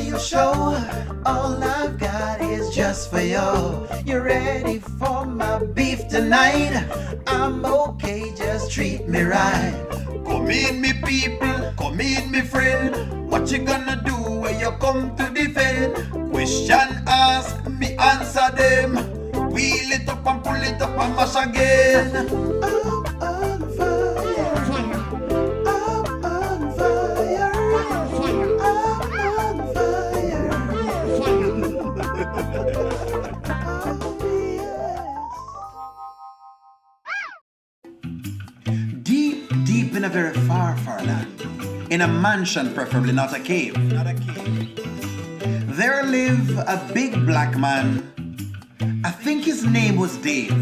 your show. All I've got is just for you. You ready for my beef tonight? I'm okay, just treat me right. Come in, me people, come in, me friend. What you gonna do when you come to defend? Question ask, me answer them. Wheel it up and pull it up and mash again. I'm on fire. I'm on fire. I'm on fire. Deep, deep in a very far, far land, in a mansion, preferably not a cave, there lived a big black man. I think his name was Dave.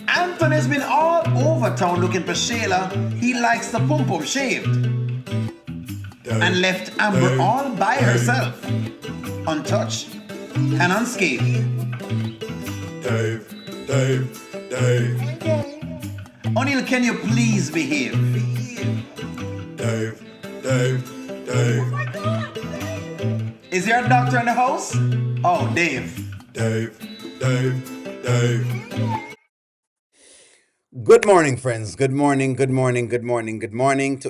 Anthony's been all over town looking for Shayla. He likes the pum-pum shaved. And left Amber all by herself, untouched and unscathed. Dave. O'Neill, can you please behave? Dave. Is there a doctor in the house? Oh, Dave. Dave. Good morning, friends. Good morning. Took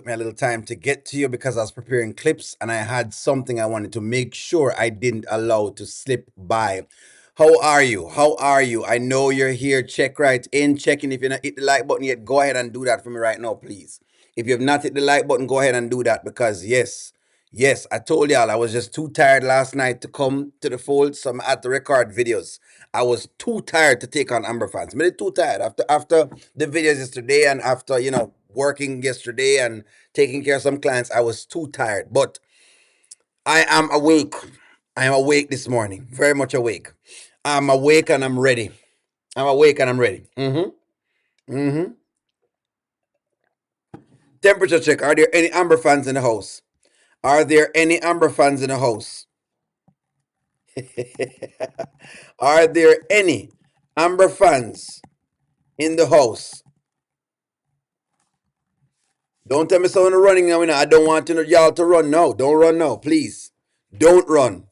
me a little time to get to you because I was preparing clips and I had something I wanted to make sure I didn't allow to slip by. How are you? I know you're here. Check right in. Checking if you're not hit the like button yet. Go ahead and do that for me right now, please. If you have not hit the like button, go ahead and do that because yes, I told y'all I was just too tired last night to come to the fold, so I had to record videos. I was too tired to take on Amber fans. I'm really too tired after the videos yesterday and after, working yesterday and taking care of some clients. I was too tired, but I am awake. I am awake this morning, very much awake. I'm awake and I'm ready. Temperature check. Are there any Amber fans in the house? Are there any Amber fans in the house? Are there any Amber fans in the house? Don't tell me someone running now. I don't want y'all to run. No, don't run now, please. Don't run.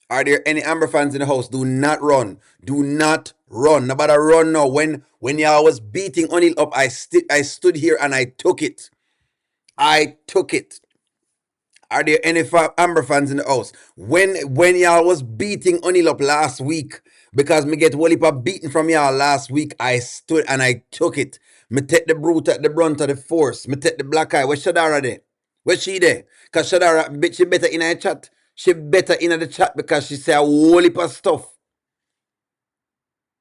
Are there any Amber fans in the house? Do not run. Do not run. Nobody run now. When y'all was beating O'Neill up, I stood here and I took it. Are there any Amber fans in the house? When y'all was beating O'Neill up last week, because me get whole heap of beating from y'all last week, I stood and I took it. Me take the brute at the brunt of the force. Me take the black eye. Where's Shadara there? Where's she there? Because Shadara, she better in her chat. She better in the chat because she say a whole heap of stuff.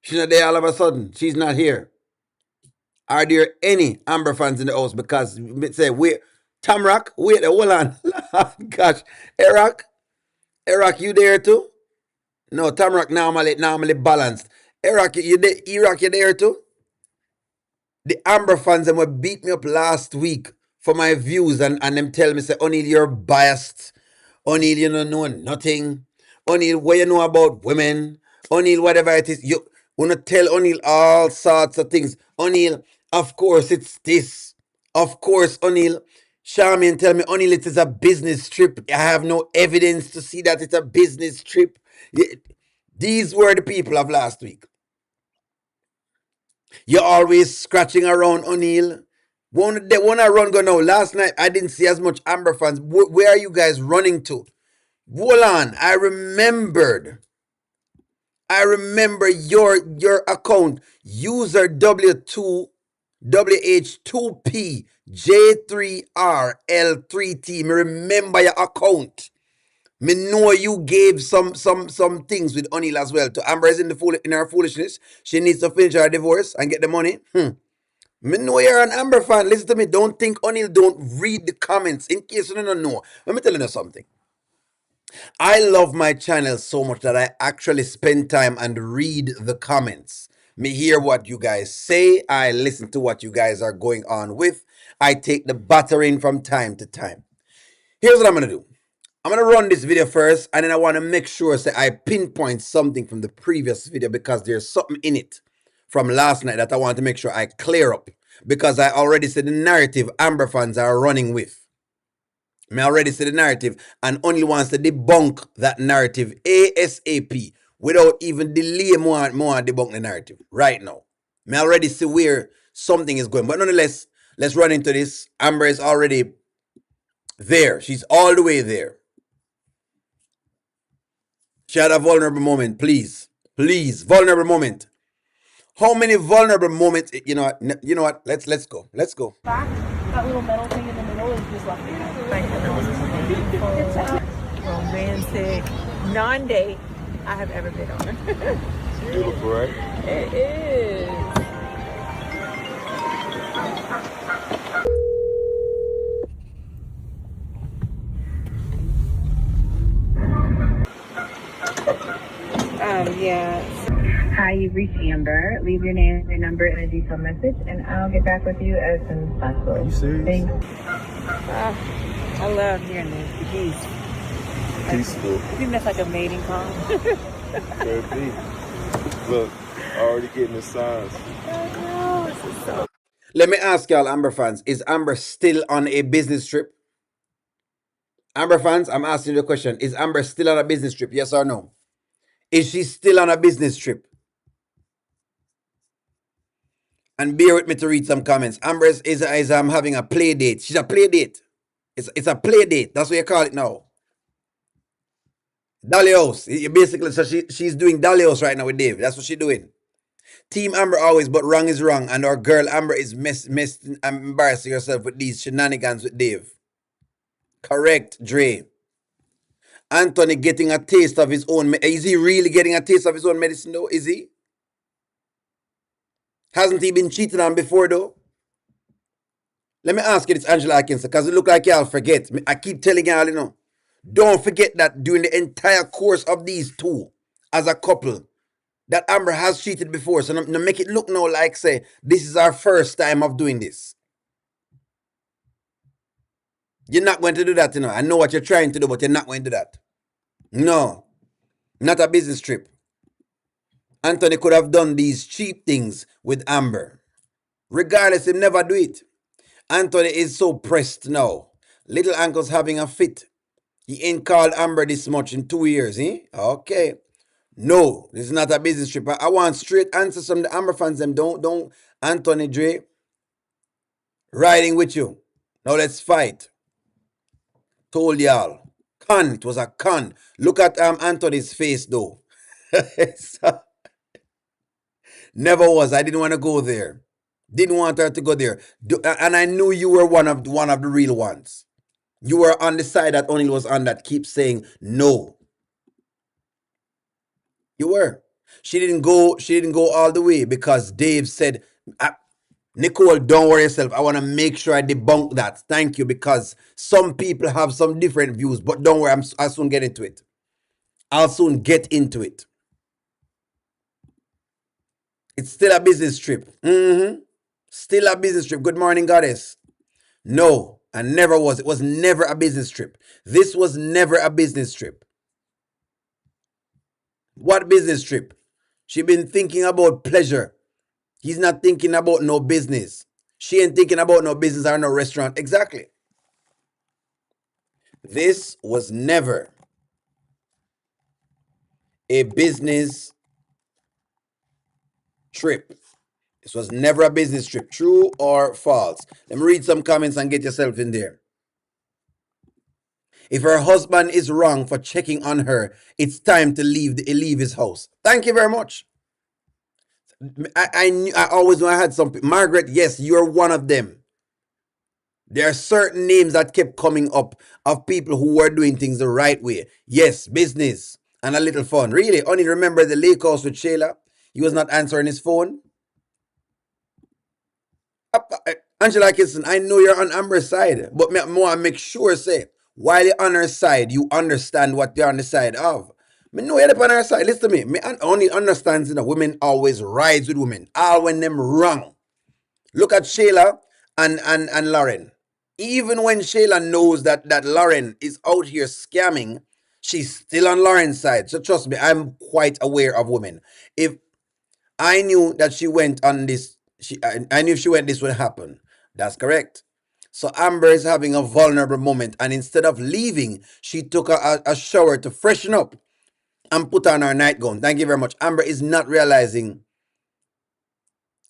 She's not there all of a sudden. She's not here. Are there any Amber fans in the house? Because say wait, Tamrock, wait, hold on. Gosh, Erotic, you there too? No, Tamrock normally balanced. Erotic, you there too? The Amber fans them will beat me up last week for my views and them tell me say, O'Neill, you're biased. O'Neill, you don't know nothing. O'Neill, what you know about women? O'Neill, whatever it is, you want to tell O'Neill all sorts of things. O'Neill, of course it's this. Of course, O'Neill. Charmian tell me, O'Neill, it is a business trip. I have no evidence to see that it's a business trip. These were the people of last week. You're always scratching around, O'Neill. When I run go now, last night I didn't see as much Amber fans. Where are you guys running to? Hold on, I remember your account, user WH2P J3RL3T. Me remember your account. Me know you gave some things with O'Neill as well. To Amber is in her foolishness. She needs to finish her divorce and get the money. Me know you're an Amber fan. Listen to me. Don't think O'Neill don't read the comments. In case you don't know. Let me tell you something. I love my channel so much that I actually spend time and read the comments. Me hear what you guys say. I listen to what you guys are going on with. I take the battering from time to time. Here's what I'm going to do. I'm going to run this video first, and then I want to make sure that I pinpoint something from the previous video because there's something in it from last night that I want to make sure I clear up because I already said the narrative Amber fans are running with. Me already see the narrative and only wants to debunk that narrative ASAP without even delay more debunk the narrative right now. Me already see where something is going. But nonetheless, let's run into this. Amber is already there. She's all the way there. She had a vulnerable moment, please. Please, vulnerable moment. How many vulnerable moments? You know what? You know what? Let's go. Let's go. That little metal thing in the middle is just like the most romantic non-date I have ever been on. It's beautiful, right? It is. Yeah. Hi, you've reached Amber. Leave your name, your number, and a detailed message, and I'll get back with you as soon as possible. Are you serious? Thanks. I love hearing this. Peace. Peaceful. I think that's like a mating call. Could be. Look, already getting the signs. I know. This is so. Let me ask y'all, Amber fans, is Amber still on a business trip? Amber fans, I'm asking you the question. Is Amber still on a business trip? Yes or no? Is she still on a business trip? And bear with me to read some comments. Amber is having a play date. She's a play date. It's a play date. That's what you call it now. Dalios. Basically, so she's doing Dalios right now with Dave. That's what she's doing. Team Amber always, but wrong is wrong. And our girl Amber is embarrassing herself with these shenanigans with Dave. Correct, Dre. Anthony getting a taste of his own. Is he really getting a taste of his own medicine though? Is he? Hasn't he been cheated on before though? Let me ask you this, Angela Atkinson, because it look like y'all forget. I keep telling y'all, you know, don't forget that during the entire course of these two, as a couple, that Amber has cheated before. So now make it look now like, say, this is our first time of doing this. You're not going to do that, you know. I know what you're trying to do, but you're not going to do that. No, not a business trip. Anthony could have done these cheap things with Amber. Regardless, he'll never do it. Anthony is so pressed now. Little uncle's having a fit. He ain't called Amber this much in 2 years, eh? Okay. No, this is not a business trip. I want straight answers from the Amber fans. Them don't Anthony Dre riding with you. Now let's fight. Told y'all. Con. It was a con. Look at Anthony's face though. Never was. I didn't want to go there. Didn't want her to go there. And I knew you were one of the real ones. You were on the side that O'Neal was on that keeps saying no. You were. She didn't go all the way because Dave said, Nicole, don't worry yourself. I want to make sure I debunk that. Thank you, because some people have some different views, but don't worry, I'll soon get into it. I'll soon get into it. It's still a business trip. Still a business trip. Good morning, goddess. No, I never was. It was never a business trip. This was never a business trip. What business trip? She been thinking about pleasure. He's not thinking about no business. She ain't thinking about no business or no restaurant. Exactly. This was never a business trip. This was never a business trip. True or false? Let me read some comments and get yourself in there. If her husband is wrong for checking on her, it's time to leave his house. Thank you very much. I always know I had some. Margaret, yes, you're one of them. There are certain names that kept coming up of people who were doing things the right way. Yes, business and a little fun. Really, only remember the lake house with Shayla? He was not answering his phone. Angela Kitson, I know you're on Amber's side, but I want to make sure, say, while you're on her side, you understand what you're on the side of. Me know you're on her side. Listen to me. Me only understands, you know, women always rides with women. All when them wrong. Look at Shayla and Lauren. Even when Shayla knows that Lauren is out here scamming, she's still on Lauren's side. So trust me, I'm quite aware of women. If I knew that she went on this, I knew if she went, this would happen. That's correct. So Amber is having a vulnerable moment, and instead of leaving, she took a shower to freshen up and put on her nightgown. Thank you very much. Amber is not realizing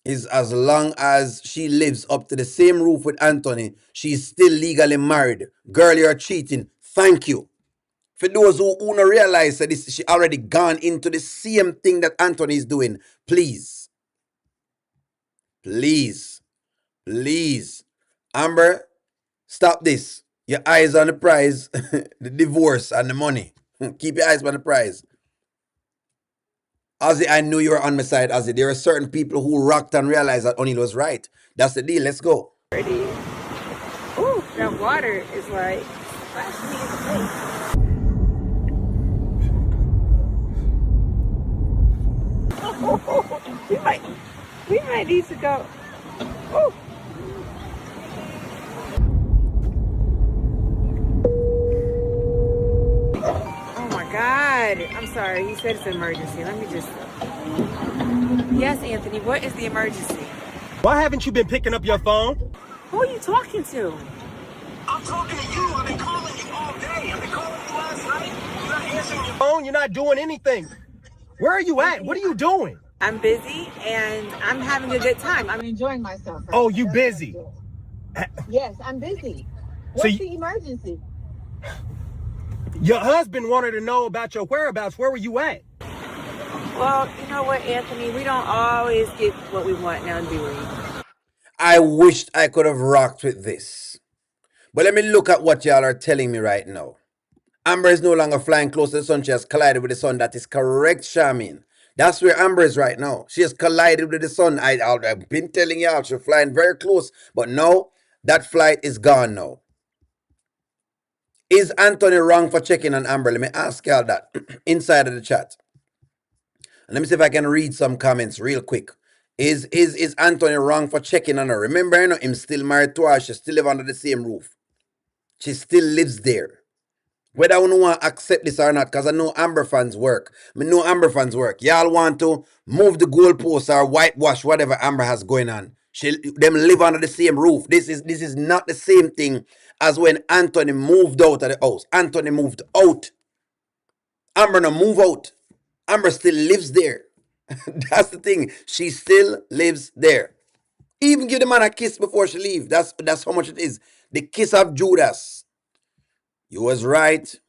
is as long as she lives up to the same roof with Anthony, she's still legally married. Girl, you're cheating. Thank you. For those who don't realize that she already gone into the same thing that Anthony is doing, please, please, please, Amber, stop this. Your eyes on the prize, the divorce and the money. Keep your eyes on the prize. Ozzy, I knew you were on my side, Ozzy. There are certain people who rocked and realized that O'Neal was right. That's the deal. Let's go. Pretty. Ooh, that water is like splashing me in the face. we might need to go. Ooh. Oh my God. I'm sorry. You said it's an emergency. Let me just. Yes, Anthony. What is the emergency? Why haven't you been picking up your phone? Who are you talking to? I'm talking to you. I've been calling you all day. I've been calling you last night. You're not answering your phone. You're not doing anything. Where are you at? What are you doing? I'm busy and I'm having a good time. I'm enjoying myself. Oh, you busy? Yes, I'm busy. So What's the emergency? Your husband wanted to know about your whereabouts. Where were you at? Well, you know what, Anthony? We don't always get what we want now, do we? I wished I could have rocked with this. But let me look at what y'all are telling me right now. Amber is no longer flying close to the sun. She has collided with the sun. That is correct, Charmaine. That's where Amber is right now. She has collided with the sun. I've been telling y'all she's flying very close. But no, that flight is gone now. Is Anthony wrong for checking on Amber? Let me ask y'all that inside of the chat. And let me see if I can read some comments real quick. Is Anthony wrong for checking on her? Remember, you know, him still married to her. She still live under the same roof. She still lives there. Whether I want to accept this or not, because I know Amber fans work. I know Amber fans work. Y'all want to move the goalposts or whitewash whatever Amber has going on. Them live under the same roof. This is not the same thing as when Anthony moved out of the house. Anthony moved out. Amber no move out. Amber still lives there. That's the thing. She still lives there. Even give the man a kiss before she leaves. That's how much it is. The kiss of Judas. You was right.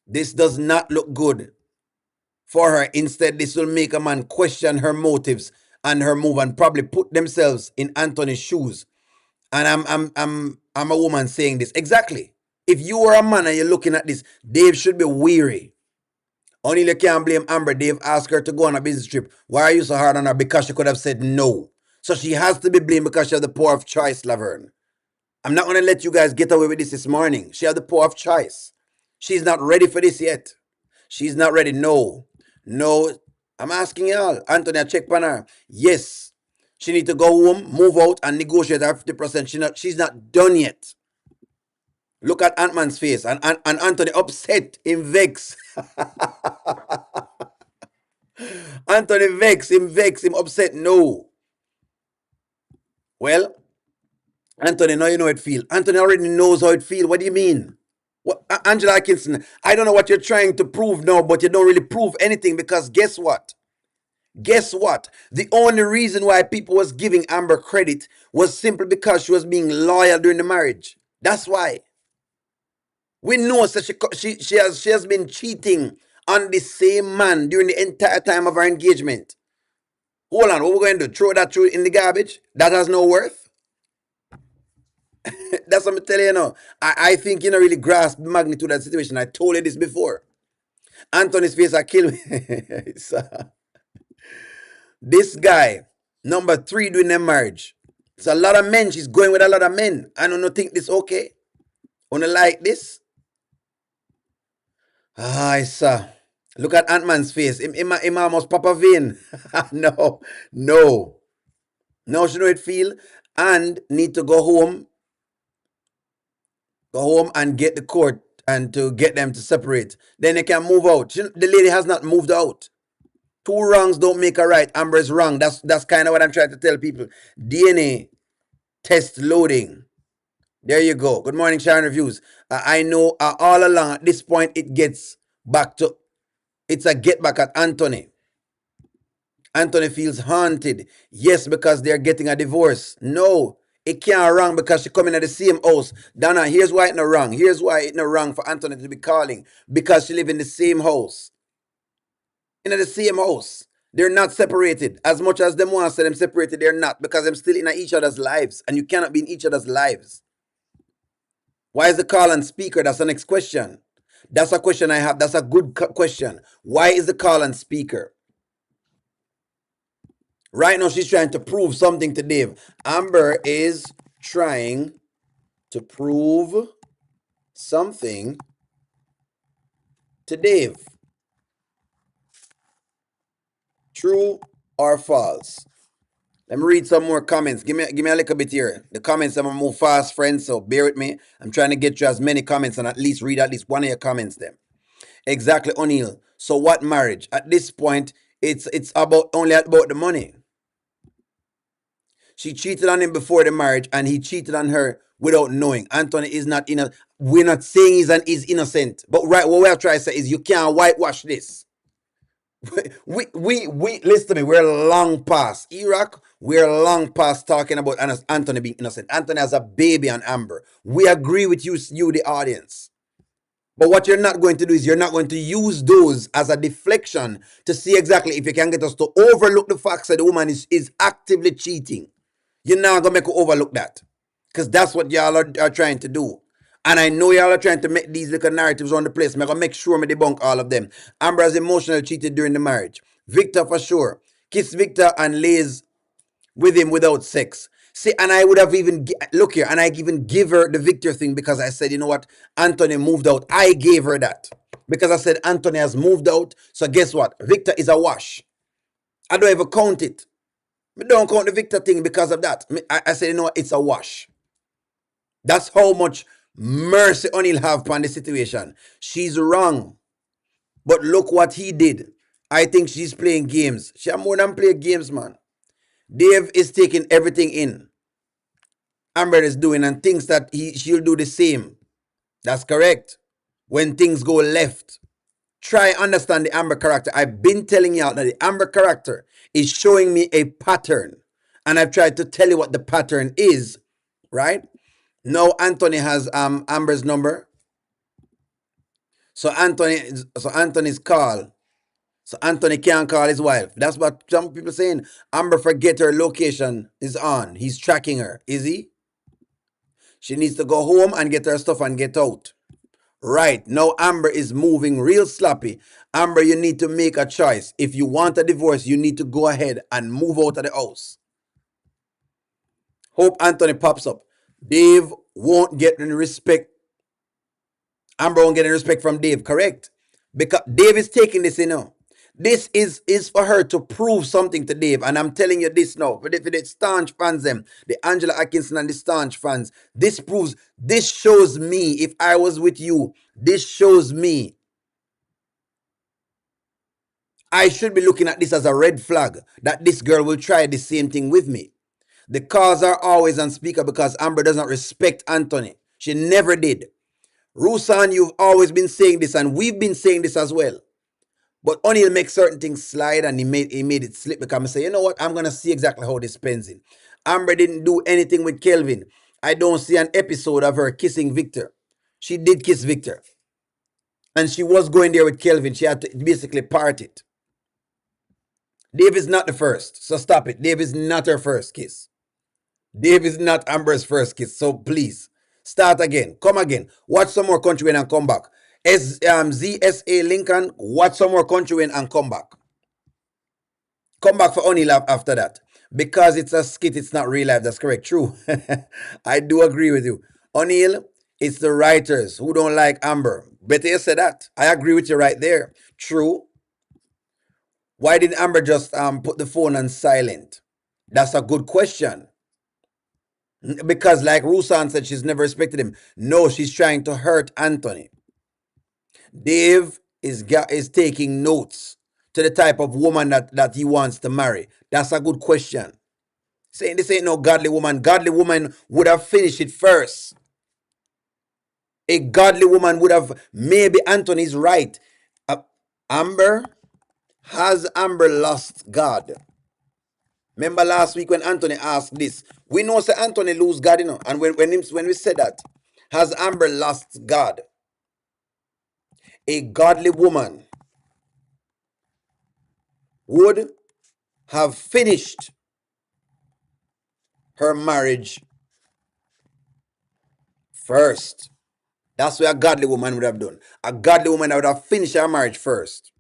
This does not look good for her. Instead, this will make a man question her motives and her move and probably put themselves in Anthony's shoes. And I'm a woman saying this. Exactly. If you were a man and you're looking at this, Dave should be weary. Only you can't blame Amber. Dave asked her to go on a business trip. Why are you so hard on her? Because she could have said no. So she has to be blamed because she has the power of choice, Laverne. I'm not going to let you guys get away with this morning. She has the power of choice. She's not ready for this yet. She's not ready. No. I'm asking y'all. Anthony, I check on her. Yes. She need to go home, move out, and negotiate her 50%. She's not done yet. Look at Ant-Man's face. And Anthony upset, him vex. Anthony vex, him upset. No. Well, Anthony, now you know how it feel. Anthony already knows how it feel. What do you mean? What, Angela Atkinson, I don't know what you're trying to prove now, but you don't really prove anything because guess what? The only reason why people was giving Amber credit was simply because she was being loyal during the marriage. That's why. We know that she has been cheating on the same man during the entire time of our engagement. Hold on, what we're going to do? Throw that truth in the garbage? That has no worth? That's what I'm telling you now. I think you don't really grasp the magnitude of the situation. I told you this before. Anthony's face, I kill me. This guy, number 3 doing their marriage. It's a lot of men. She's going with a lot of men. I don't think this okay. Wanna like this? I saw. Look at Ant-Man's face. Him almost pop a vein. No. Now she know it feel and need to go home and get the court and to get them to separate. Then they can move out. The lady has not moved out. 2 wrongs don't make a right. Amber is wrong. That's kind of what I'm trying to tell people. DNA test loading. There you go. Good morning, Sharon Reviews. I know all along at this point it gets back to, it's a get back at Anthony. Anthony feels haunted. Yes, because they're getting a divorce. No, it can't wrong because she coming at the same house. Donna, here's why it not wrong. Here's why it not wrong for Anthony to be calling. Because she live in the same house. In the same house. They're not separated. As much as them want to say them separated, they're not. Because they're still in each other's lives. And you cannot be in each other's lives. Why is the call on speaker? That's the next question. That's a question I have. That's a good question. Why is the call on speaker? Right now, she's trying to prove something to Dave. Amber is trying to prove something to Dave. True or false? Let me read some more comments. Give me a little bit here. The comments, I'm gonna move fast, friends, so bear with me. I'm trying to get you as many comments and at least read at least one of your comments then. Exactly, O'Neill. So what marriage? At this point, it's about only about the money. She cheated on him before the marriage and he cheated on her without knowing. Anthony is not innocent. We're not saying he's innocent. But right, what we're trying to say is you can't whitewash this. We listen to me, we're long past Iraq, we're long past talking about Anthony being innocent. Anthony has a baby on Amber. We agree with you, the audience. But what you're not going to do is you're not going to use those as a deflection to see exactly if you can get us to overlook the fact that the woman is actively cheating. You're not going to make her overlook that. Because that's what y'all are trying to do. And I know y'all are trying to make these little narratives on the place. I'm going to make sure I debunk all of them. Amber has emotionally cheated during the marriage. Victor for sure. Kiss Victor and lays with him without sex. See, and I would have even, look here, and I even give her the Victor thing because I said, you know what, Anthony moved out. I gave her that because I said Anthony has moved out. So guess what? Victor is a wash. I don't ever count it. I don't count the Victor thing because of that. I said, you know what, it's a wash. That's how much mercy O'Neill have upon the situation. She's wrong. But look what he did. I think she's playing games. She more than play games, man. Dave is taking everything in. Amber is doing and thinks that she'll do the same. That's correct. When things go left, try understand the Amber character. I've been telling y'all that the Amber character is showing me a pattern. And I've tried to tell you what the pattern is, right? Now Anthony has Amber's number. So Anthony's call. So Anthony can't call his wife. That's what some people saying. Amber forget her location is on. He's tracking her. Is he? She needs to go home and get her stuff and get out. Right. Now Amber is moving real sloppy. Amber, you need to make a choice. If you want a divorce, you need to go ahead and move out of the house. Hope Anthony pops up. Dave won't get any respect. Amber won't get any respect from Dave, correct? Because Dave is taking this, you know. This is for her to prove something to Dave. And I'm telling you this now. For the staunch fans, them, the Angela Atkinson and the staunch fans, this shows me, if I was with you, this shows me I should be looking at this as a red flag that this girl will try the same thing with me. The calls are always on speaker because Amber does not respect Anthony. She never did. Rusan, you've always been saying this, and we've been saying this as well. But O'Neill makes certain things slide, and he made it slip because I say, you know what, I'm going to see exactly how this pans in. Amber didn't do anything with Kelvin. I don't see an episode of her kissing Victor. She did kiss Victor. And she was going there with Kelvin. She had to basically part it. Dave is not the first, so stop it. Dave is not her first kiss. Dave is not Amber's first kiss, so please, start again. Come again. Watch some more Kountry Wayne and come back. ZSA Lincoln, watch some more Kountry Wayne and come back. Come back for O'Neill after that. Because it's a skit, it's not real life. That's correct. True. I do agree with you. O'Neill, it's the writers who don't like Amber. Better you say that. I agree with you right there. True. Why didn't Amber just put the phone on silent? That's a good question. Because like Rusan said, she's never respected him. No, she's trying to hurt Anthony. Dave is taking notes to the type of woman that he wants to marry. That's a good question. Saying this ain't no godly woman. Godly woman would have finished it first. A godly woman would have, maybe Anthony's right. Amber, has Amber lost God? Remember last week when Anthony asked this? We know say Anthony lose God, you know. And when we said that, has Amber lost God? A godly woman would have finished her marriage first. That's what a godly woman would have done. A godly woman would have finished her marriage first.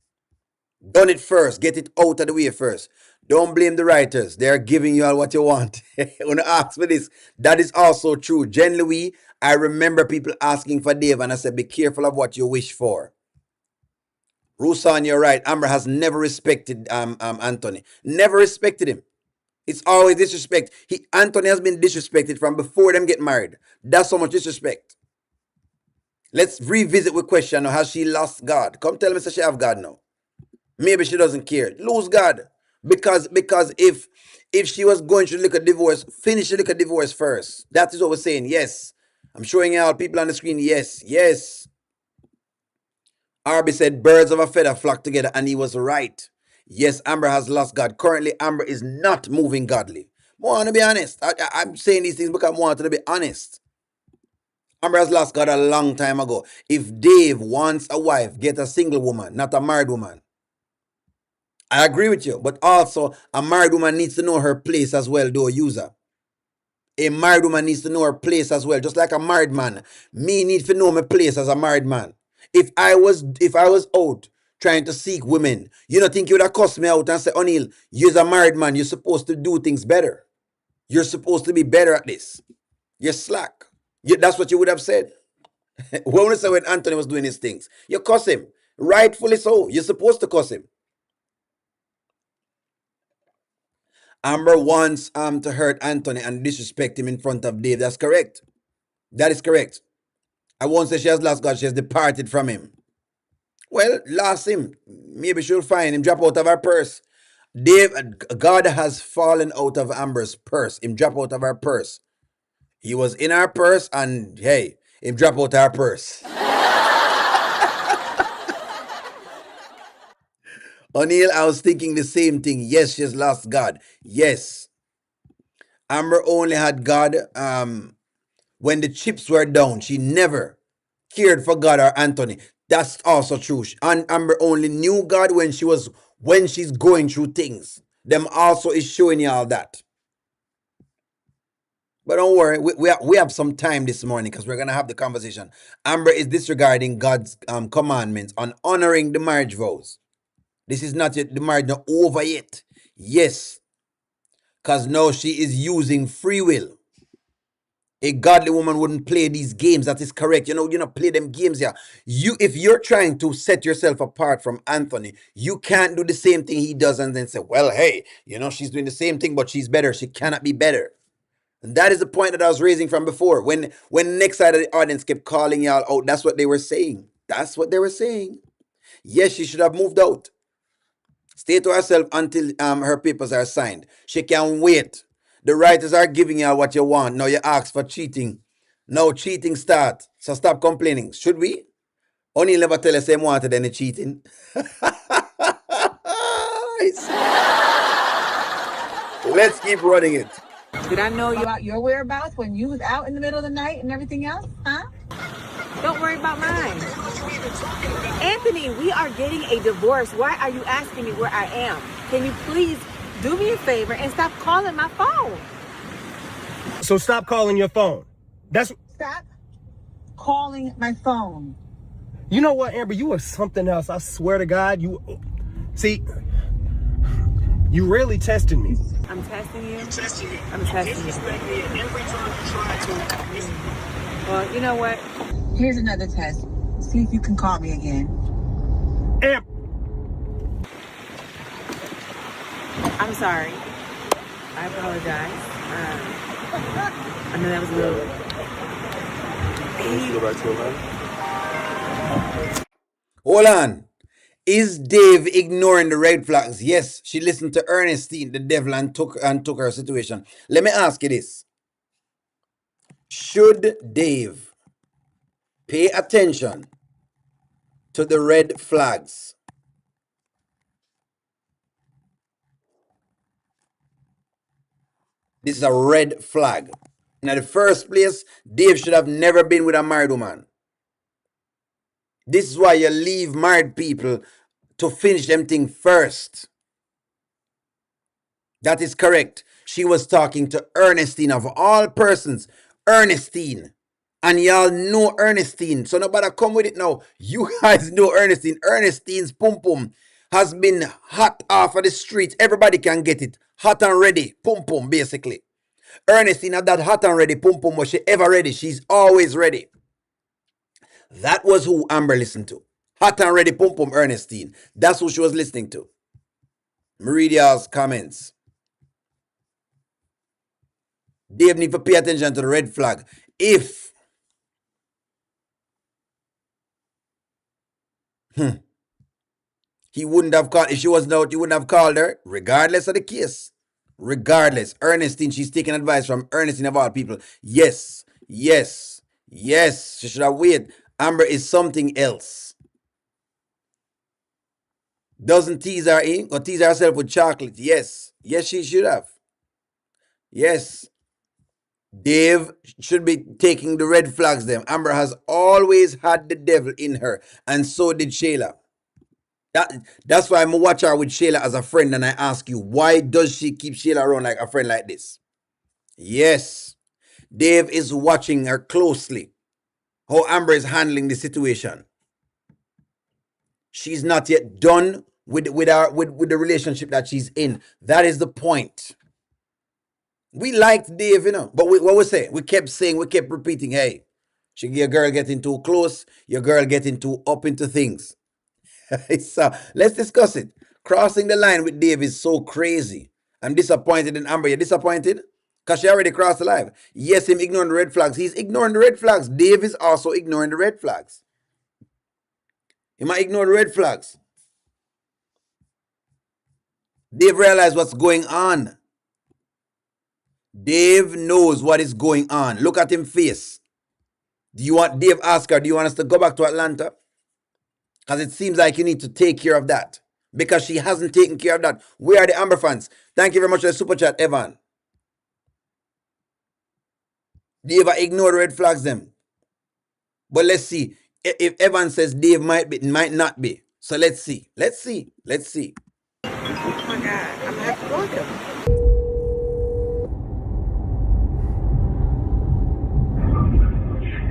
Done it first. Get it out of the way first. Don't blame the writers. They are giving you all what you want. When I ask for this, that is also true. Generally, I remember people asking for Dave, and I said, be careful of what you wish for. Rusan, you're right. Amber has never respected Anthony. Never respected him. It's always disrespect. Anthony has been disrespected from before them get married. That's so much disrespect. Let's revisit with question now. Has she lost God? Come tell me that she have God now. Maybe she doesn't care. Lose God. Because if she was going to look at divorce, finish the look at divorce first. That is what we're saying. Yes. I'm showing you all people on the screen. Yes. Yes. Arby said birds of a feather flock together, and he was right. Yes, Amber has lost God. Currently, Amber is not moving godly. I want to be honest. I'm saying these things because I want to be honest. Amber has lost God a long time ago. If Dave wants a wife, get a single woman, not a married woman. I agree with you, but also a married woman needs to know her place as well, though, user. A married woman needs to know her place as well, just like a married man. Me need to know my place as a married man. If I was out trying to seek women, you don't think you would have cussed me out and say, O'Neill, you're a married man, you're supposed to do things better. You're supposed to be better at this. You're slack. That's what you would have said. When we say when Anthony was doing his things, you cuss him. Rightfully so. You're supposed to cuss him. Amber wants to hurt Anthony and disrespect him in front of Dave. That's correct. That is correct. I won't say she has lost God. She has departed from him. Well, lost him. Maybe she'll find him, drop out of her purse. God has fallen out of Amber's purse. Him drop out of her purse. He was in our purse and, hey, him drop out our purse. O'Neill, I was thinking the same thing. Yes, she's lost God. Yes. Amber only had God when the chips were down. She never cared for God or Anthony. That's also true. And Amber only knew God when she's going through things. Them also is showing you all that. But don't worry, we have some time this morning because we're going to have the conversation. Amber is disregarding God's commandments on honoring the marriage vows. This is not yet the marriage not over yet. Yes. Because now she is using free will. A godly woman wouldn't play these games. That is correct. You know, play them games here. If you're trying to set yourself apart from Anthony, you can't do the same thing he does and then say, well, hey, she's doing the same thing, but she's better. She cannot be better. And that is the point that I was raising from before. When next side of the audience kept calling y'all out, that's what they were saying. That's what they were saying. Yes, she should have moved out. Stay to herself until her papers are signed. She can wait. The writers are giving you what you want. Now you ask for cheating. Now cheating start. So stop complaining. Should we? Only never tell us they wanted any cheating. Let's keep running it. Did I know you? About your whereabouts when you was out in the middle of the night and everything else, huh? Don't worry about mine. Anthony, we are getting a divorce. Why are you asking me where I am? Can you please do me a favor and stop calling my phone? So stop calling your phone. Stop calling my phone. You know what, Amber? You are something else. I swear to God. See, you really testing me. I'm testing you. I'm testing you. I'm testing you. Every time you try to. Well, you know what? Here's another test. See if you can call me again. Amber. I'm sorry. I apologize. I know that was a little. Let's go back to 11. Hold on. Is Dave ignoring the red flags? Yes, she listened to Ernestine, the devil, and took her situation. Let me ask you this. Should Dave Pay attention to the red flags. This is a red flag. In the first place, Dave should have never been with a married woman. This is why you leave married people to finish them thing first. That is correct. She was talking to Ernestine of all persons. Ernestine. And y'all know Ernestine. So nobody come with it now. You guys know Ernestine. Ernestine's pum pum has been hot off of the streets. Everybody can get it. Hot and ready. Pum pum, basically. Ernestine had that hot and ready pum pum. Was she ever ready? She's always ready. That was who Amber listened to. Hot and ready pum pum Ernestine. That's who she was listening to. Meridia's comments. Dave need to pay attention to the red flag. If he wouldn't have called, if she wasn't out, he wouldn't have called her, regardless of the case. Regardless. Ernestine, she's taking advice from Ernestine of all people. Yes, yes, yes. She should have waited. Amber is something else. Doesn't tease her in or tease herself with chocolate. Yes. Yes, she should have. Yes. Dave should be taking the red flags them. Amber has always had the devil in her, and so did Shayla. That's why I'm a watch her with Shayla as a friend, and I ask you, why does she keep Shayla around like a friend like this? Yes, Dave is watching her closely. How Amber is handling the situation. She's not yet done with the relationship that she's in. That is the point. We liked Dave, you know, but what we say? We kept saying, we kept repeating, hey, your girl getting too close, your girl getting too up into things. So let's discuss it. Crossing the line with Dave is so crazy. I'm disappointed in Amber. You're disappointed? Because she already crossed the line. Yes, him ignoring the red flags. He's ignoring the red flags. Dave is also ignoring the red flags. He might ignore the red flags. Dave realized what's going on. Dave knows what is going on. Look at him face. Do you want Dave ask her, do you want us to go back to Atlanta? Because it seems like you need to take care of that. Because she hasn't taken care of that. Where are the Amber fans? Thank you very much for the super chat, Evan. Dave ignore the red flags them. But let's see. If Evan says Dave might be, might not be. So let's see. Let's see. Let's see. Oh my God. I'm going to have to block him.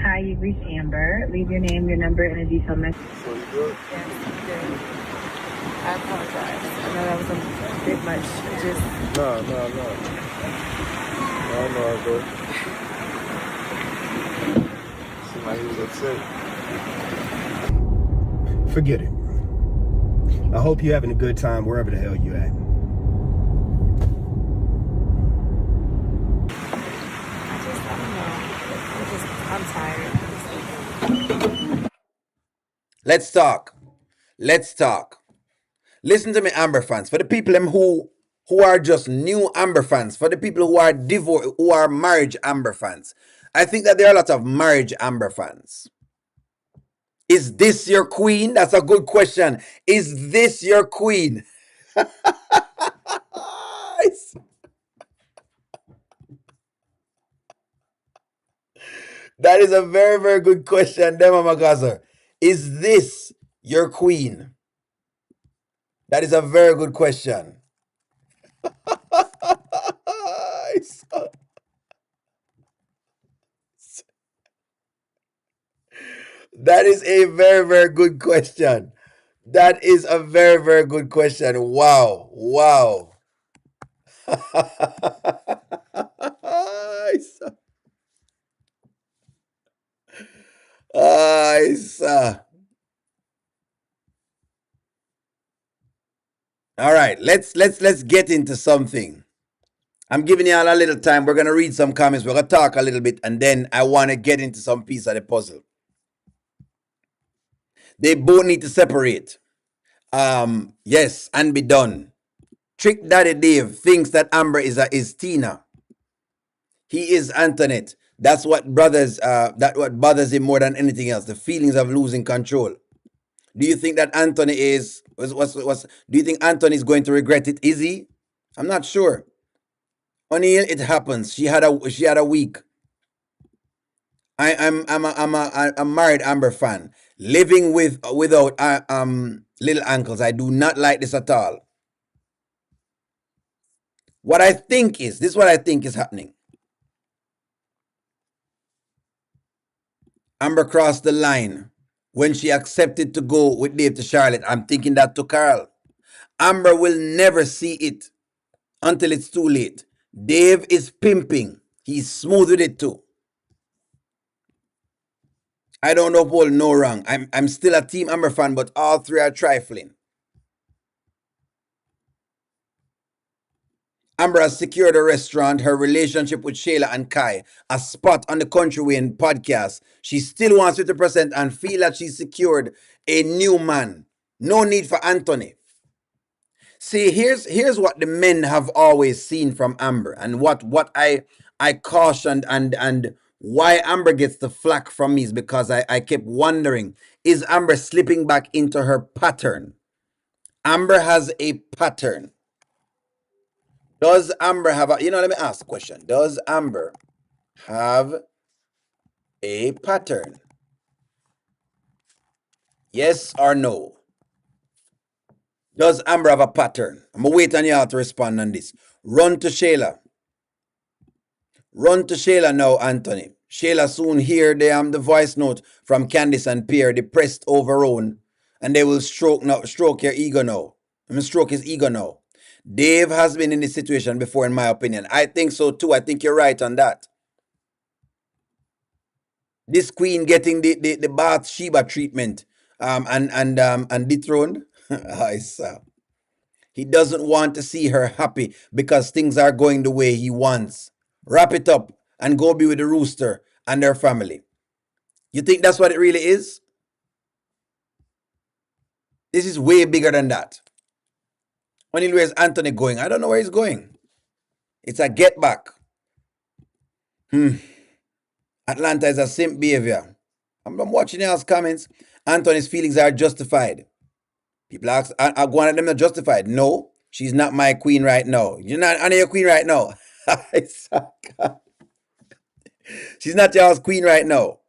Hi, you've reached Amber. Leave your name, your number, and a detailed message. So you good? Yes, I'm good. I apologize. I know that was a bit much. No. No, I go. Seemed like he was upset. Forget it. I hope you're having a good time wherever the hell you're at. I'm tired. Let's talk. Let's talk. Listen to me, Amber fans. For the people who are just new Amber fans, for the people who are who are marriage Amber fans, I think that there are a lot of marriage Amber fans. Is this your queen? That's a good question. Is this your queen? That is a very, very good question, Dema Magaza. Is this your queen? That is a very good question. That is a very, very good question. That is a very, very good question. Wow. Wow. All right, let's get into something. I'm giving y'all a little time. We're gonna read some comments. We're gonna talk a little bit, and then I want to get into some piece of the puzzle. They both need to separate. Yes, and be done. Trick Daddy Dave thinks that Amber is Tina. He is Antoinette. That's what brothers. That what bothers him more than anything else. The feelings of losing control. Do you think that Anthony is? Do you think Anthony is going to regret it? Is he? I'm not sure. O'Neill, it happens. She had a week. I'm a married Amber fan. Living without little ankles. I do not like this at all. What I think is this is what I think is happening. Amber crossed the line when she accepted to go with Dave to Charlotte. I'm thinking that to Carl. Amber will never see it until it's too late. Dave is pimping. He's smooth with it too. I don't know Paul, no wrong. I'm still a Team Amber fan, but all three are trifling. Amber has secured a restaurant, her relationship with Shayla and Kai, a spot on the Kountry Wayne podcast. She still wants 50% and feel that she's secured a new man. No need for Anthony. See, here's what the men have always seen from Amber, and what I cautioned and why Amber gets the flack from me is because I kept wondering, is Amber slipping back into her pattern? Amber has a pattern. Does Amber have a, let me ask a question. Does Amber have a pattern? Yes or no? Does Amber have a pattern? I'm going to wait on y'all to respond on this. Run to Shayla. Run to Shayla now, Anthony. Shayla soon hear the voice note from Candice and Pierre, depressed over Owen, and they will stroke your ego now. I'm going to stroke his ego now. Dave has been in this situation before, in my opinion. I think so too. I think you're right on that. This queen getting the Bathsheba treatment and dethroned. I saw. He doesn't want to see her happy because things are going the way he wants. Wrap it up and go be with the rooster and their family. You think that's what it really is? This is way bigger than that. Only where's Anthony going? I don't know where he's going. It's a get back. Atlanta is a simp behavior. I'm watching y'all's comments. Anthony's feelings are justified. People ask, are going at them not justified? No, she's not my queen right now. You're not under your queen right now. She's not y'all's queen right now.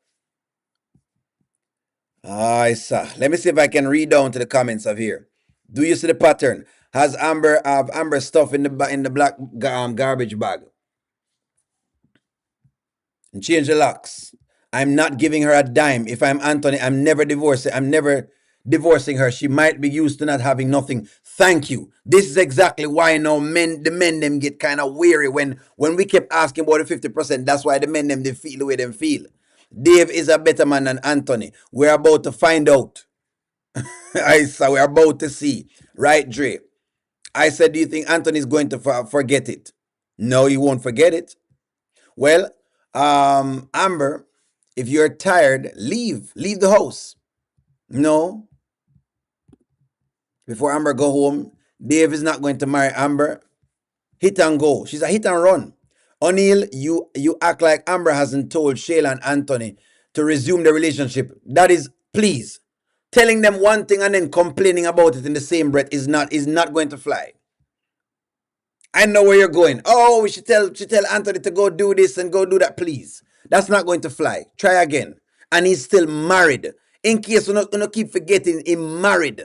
Let me see if I can read down to the comments of here. Do you see the pattern? Has Amber stuff in the black garbage bag? And change the locks. I'm not giving her a dime. If I'm Anthony, I'm never divorcing her. She might be used to not having nothing. Thank you. This is exactly why now the men them get kind of weary when we kept asking about the 50%. That's why the men them they feel the way they feel. Dave is a better man than Anthony. We're about to find out. We're about to see. Right, Dre? I said, do you think Anthony's going to forget it? No, he won't forget it. Well, Amber, if you're tired, leave the house. No. Before Amber go home, Dave is not going to marry Amber. Hit and go. She's a hit and run. O'Neill, you act like Amber hasn't told Shayla and Anthony to resume the relationship. That is, please, telling them one thing and then complaining about it in the same breath is not going to fly. I know where you're going. Oh, we should tell Anthony to go do this and go do that, please. That's not going to fly. Try again. And he's still married. In case you're not going to keep forgetting, he's married.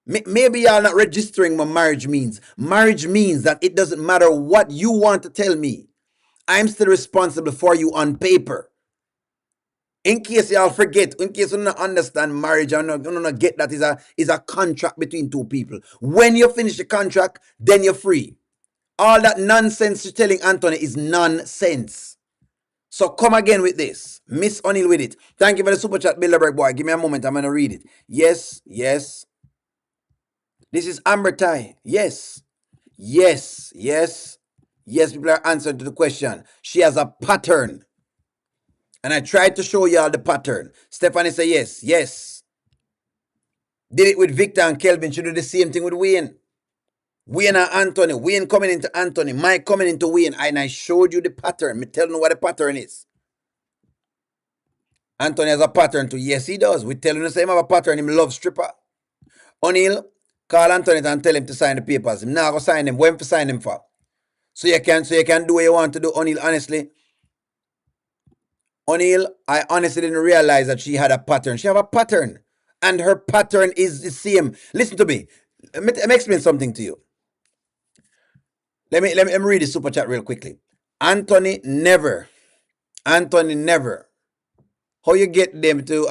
Maybe y'all not registering what marriage means. Marriage means that it doesn't matter what you want to tell me. I'm still responsible for you on paper. In case y'all forget, in case you don't understand marriage, you don't get that is a contract between two people. When you finish the contract, then you're free. All that nonsense you're telling Anthony is nonsense. So come again with this. Miss O'Neill with it. Thank you for the super chat, Bilderberg boy. Give me a moment. I'm going to read it. Yes. This is Amber Ty. Yes. People are answering to the question. She has a pattern. And I tried to show y'all the pattern. Stephanie said yes. Did it with Victor and Kelvin. Should do the same thing with Wayne. Wayne and Anthony. Wayne coming into Anthony. Mike coming into Wayne. And I showed you the pattern. Me tell you what the pattern is. Anthony has a pattern too. Yes, he does. We tell him the same have a pattern. Him love stripper. O'Neal, call Anthony and tell him to sign the papers. Him now go sign them. When to sign them for? So you can do what you want to do, O'Neal, honestly. O'Neal, I honestly didn't realize that she had a pattern. She have a pattern. And her pattern is the same. Listen to me. Let me explain something to you. Let me read the super chat real quickly. Anthony never. How you get them to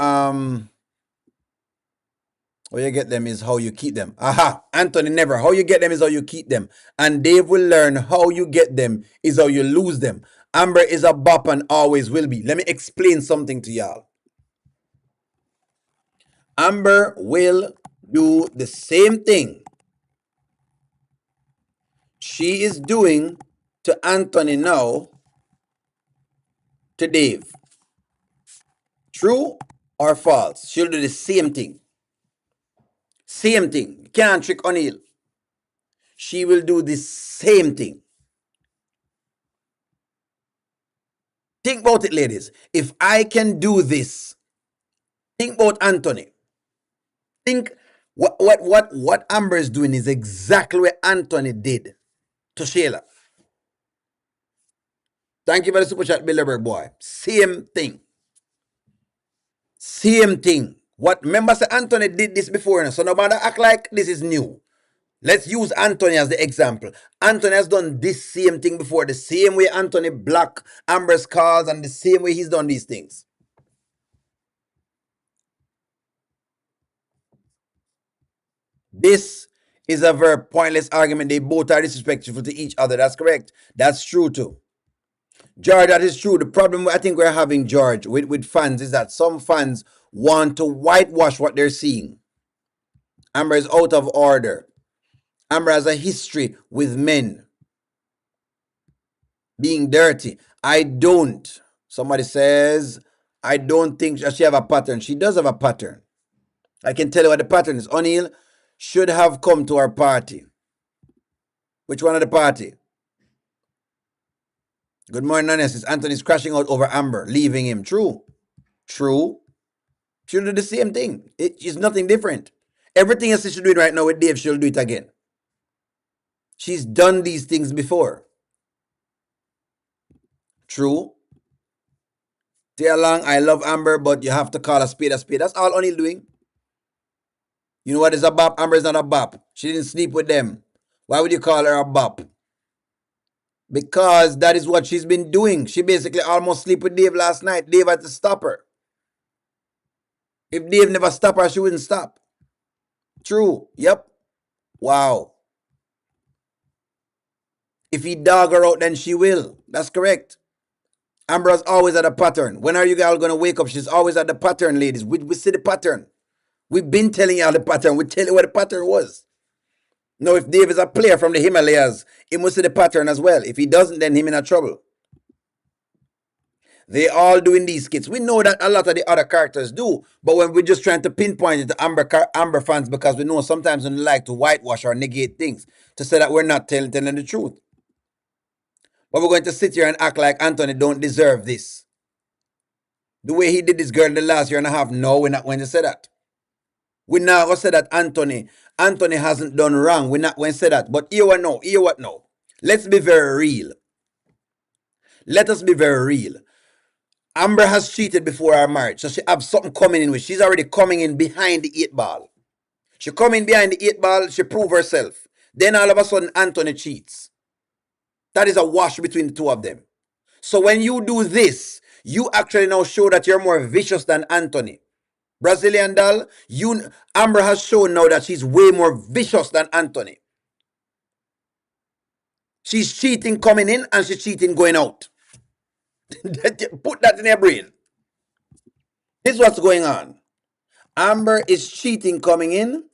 how you get them is how you keep them. Aha, Anthony never. How you get them is how you keep them. And Dave will learn how you get them is how you lose them. Amber is a bop and always will be. Let me explain something to y'all. Amber will do the same thing she is doing to Anthony now to Dave. True or false? She'll do the same thing. Same thing. You can't trick O'Neal. She will do the same thing. Think about it, ladies. If I can do this, think about Anthony. Think what Amber is doing is exactly what Anthony did to Sheila. Thank you for the super chat, Bilderberg boy. Same thing. Same thing. What remember say Anthony did this before, so nobody act like this is new. Let's use Anthony as the example. Anthony has done this same thing before, the same way Anthony blocked Amber's calls and the same way he's done these things. This is a very pointless argument. They both are disrespectful to each other. That's correct. That's true too. George, that is true. The problem I think we're having, George, with fans is that some fans want to whitewash what they're seeing. Amber is out of order. Amber has a history with men being dirty. I don't. Somebody says, I don't think she have a pattern. She does have a pattern. I can tell you what the pattern is. O'Neal should have come to our party. Which one of the party? Good morning, Anonymous. Anthony's crashing out over Amber, leaving him. True. True. She'll do the same thing. It's nothing different. Everything else she's doing right now with Dave, she'll do it again. She's done these things before. True. Stay along. I love Amber, but you have to call a spade a spade. That's all O'Neal doing. You know what is a bop? Amber is not a bop. She didn't sleep with them. Why would you call her a bop? Because that is what she's been doing. She basically almost slept with Dave last night. Dave had to stop her. If Dave never stopped her, she wouldn't stop. True. Yep. Wow. If he dog her out, then she will. That's correct. Amber's always at a pattern. When are you guys going to wake up? She's always at the pattern, ladies. We see the pattern. We've been telling y'all the pattern. We tell you what the pattern was. Now, if Dave is a player from the Himalayas, he must see the pattern as well. If he doesn't, then him in a trouble. They all doing these skits. We know that a lot of the other characters do, but when we're just trying to pinpoint it to Amber fans because we know sometimes they like to whitewash or negate things to say that we're not telling the truth. But we're going to sit here and act like Anthony don't deserve this. The way he did this girl the last year and a half, no, we're not going to say that. We're not going to say that Anthony hasn't done wrong. We're not going to say that. But hear what now? Let's be very real. Let us be very real. Amber has cheated before our marriage, so she have something coming in with. She's already coming in behind the 8-ball. She come in behind the 8-ball, she prove herself. Then all of a sudden, Anthony cheats. That is a wash between the two of them. So when you do this, you actually now show that you're more vicious than Anthony. Brazilian doll, Amber has shown now that she's way more vicious than Anthony. She's cheating coming in and she's cheating going out. Put that in your brain. This is what's going on. Amber is cheating coming in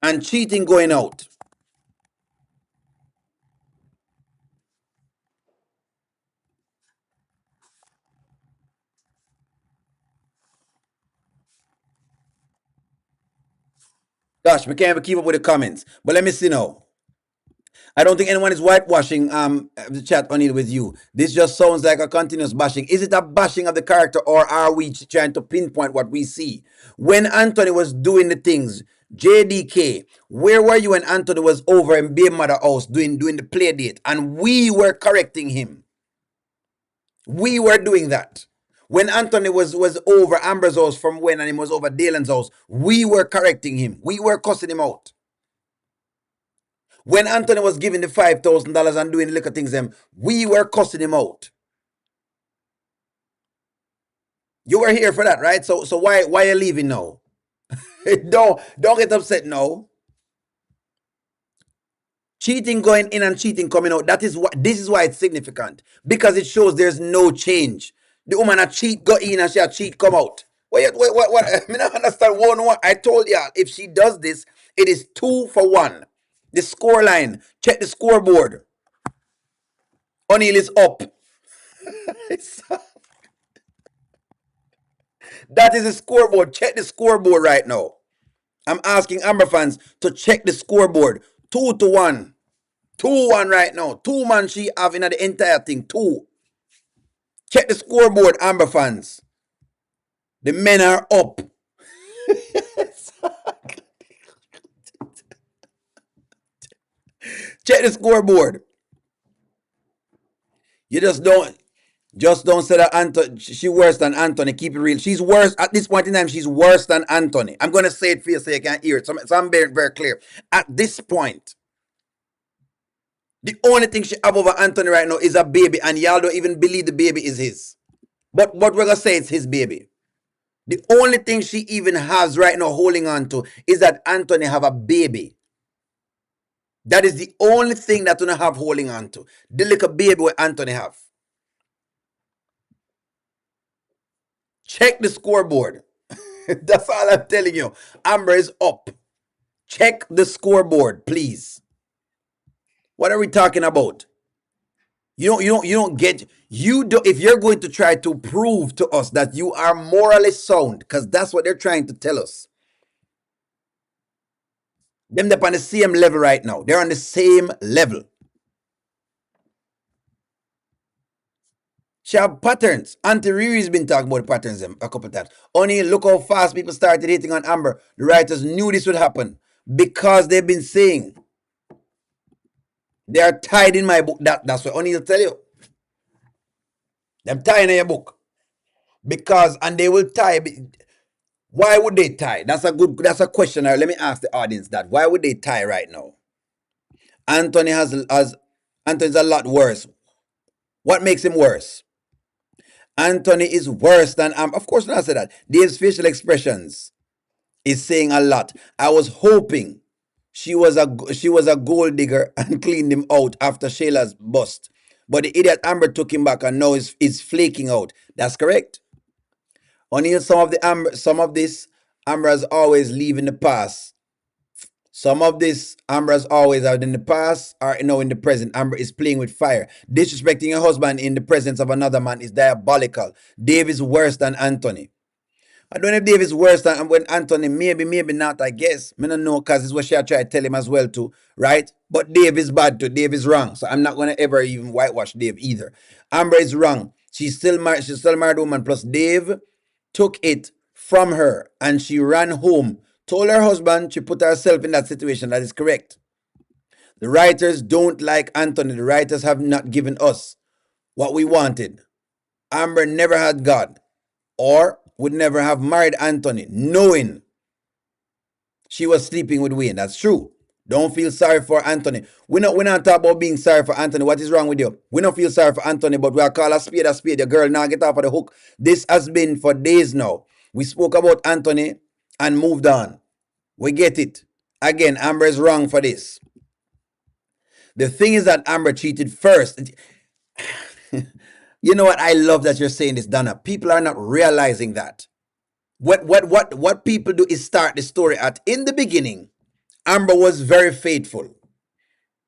and cheating going out. Gosh, we can't even keep up with the comments. But let me see now. I don't think anyone is whitewashing the chat on it with you. This just sounds like a continuous bashing. Is it a bashing of the character, or are we trying to pinpoint what we see? When Anthony was doing the things, JDK, where were you when Anthony was over in Baby Mother house doing the play date? And we were correcting him. We were doing that. When Anthony was over Amber's house from when, and he was over Dalen's house, we were correcting him. We were cussing him out. When Anthony was giving the $5,000 and doing the little things, we were cussing him out. You were here for that, right? So why are you leaving now? don't get upset now. Cheating going in and cheating coming out. This is why it's significant. Because it shows there's no change. The woman a cheat go in and she a cheat come out. What? I don't understand one. I told y'all, if she does this, it is 2 for 1. The score line. Check the scoreboard. O'Neal is up. That is the scoreboard. Check the scoreboard right now. I'm asking Amber fans to check the scoreboard. 2 to 1. 2-1 right now. 2 man she have in the entire thing. 2. Check the scoreboard, Amber fans. The men are up. Check the scoreboard. You just don't say that Anthony, she worse than Anthony. Keep it real. She's worse at this point in time. She's worse than Anthony. I'm gonna say it for you so you can't hear it. So I'm very, very clear. At this point, the only thing she have over Anthony right now is a baby, and y'all don't even believe the baby is his. But we're gonna say it's his baby. The only thing she even has right now holding on to is that Anthony have a baby. That is the only thing that Anthony have holding on to. The little baby what Anthony have. Check the scoreboard. That's all I'm telling you. Amber is up. Check the scoreboard, please. What are we talking about? If you're going to try to prove to us that you are morally sound, because that's what they're trying to tell us. They're on the same level right now. They're on the same level. She have patterns. Auntie Riri's been talking about patterns a couple of times. Only look how fast people started hitting on Amber. The writers knew this would happen because they've been saying they are tied in my book. That's what O'Neal tell you. They're tying in your book. Because, and they will tie. Why would they tie? That's a question. Let me ask the audience that. Why would they tie right now? Anthony's a lot worse. What makes him worse? Anthony is worse than of course not say that. Dave's facial expressions is saying a lot. I was hoping she was a gold digger and cleaned him out after Shayla's bust. But the idiot Amber took him back and now is flaking out. That's correct. O'Neal, some of this Amber has always leave in the past. Some of this Amber has always out in the past or now in the present. Amber is playing with fire. Disrespecting your husband in the presence of another man is diabolical. Dave is worse than Anthony. I don't know if Dave is worse than when Anthony. Maybe not, I guess. I don't know because it's what she tried to tell him as well too, right? But Dave is bad too. Dave is wrong. So I'm not going to ever even whitewash Dave either. Amber is wrong. She's still married woman. Plus Dave took it from her and she ran home. Told her husband she put herself in that situation. That is correct. The writers don't like Anthony. The writers have not given us what we wanted. Amber never had God or would never have married Anthony knowing she was sleeping with Wayne. That's true. Don't feel sorry for Anthony. We're not talking about being sorry for Anthony. What is wrong with you? We don't feel sorry for Anthony, but we'll call a spade a spade. The girl now get off of the hook. This has been for days now. We spoke about Anthony and moved on. We get it. Again, Amber is wrong for this. The thing is that Amber cheated first. You know what? I love that you're saying this, Donna. People are not realizing that. What people do is start the story at in the beginning. Amber was very faithful.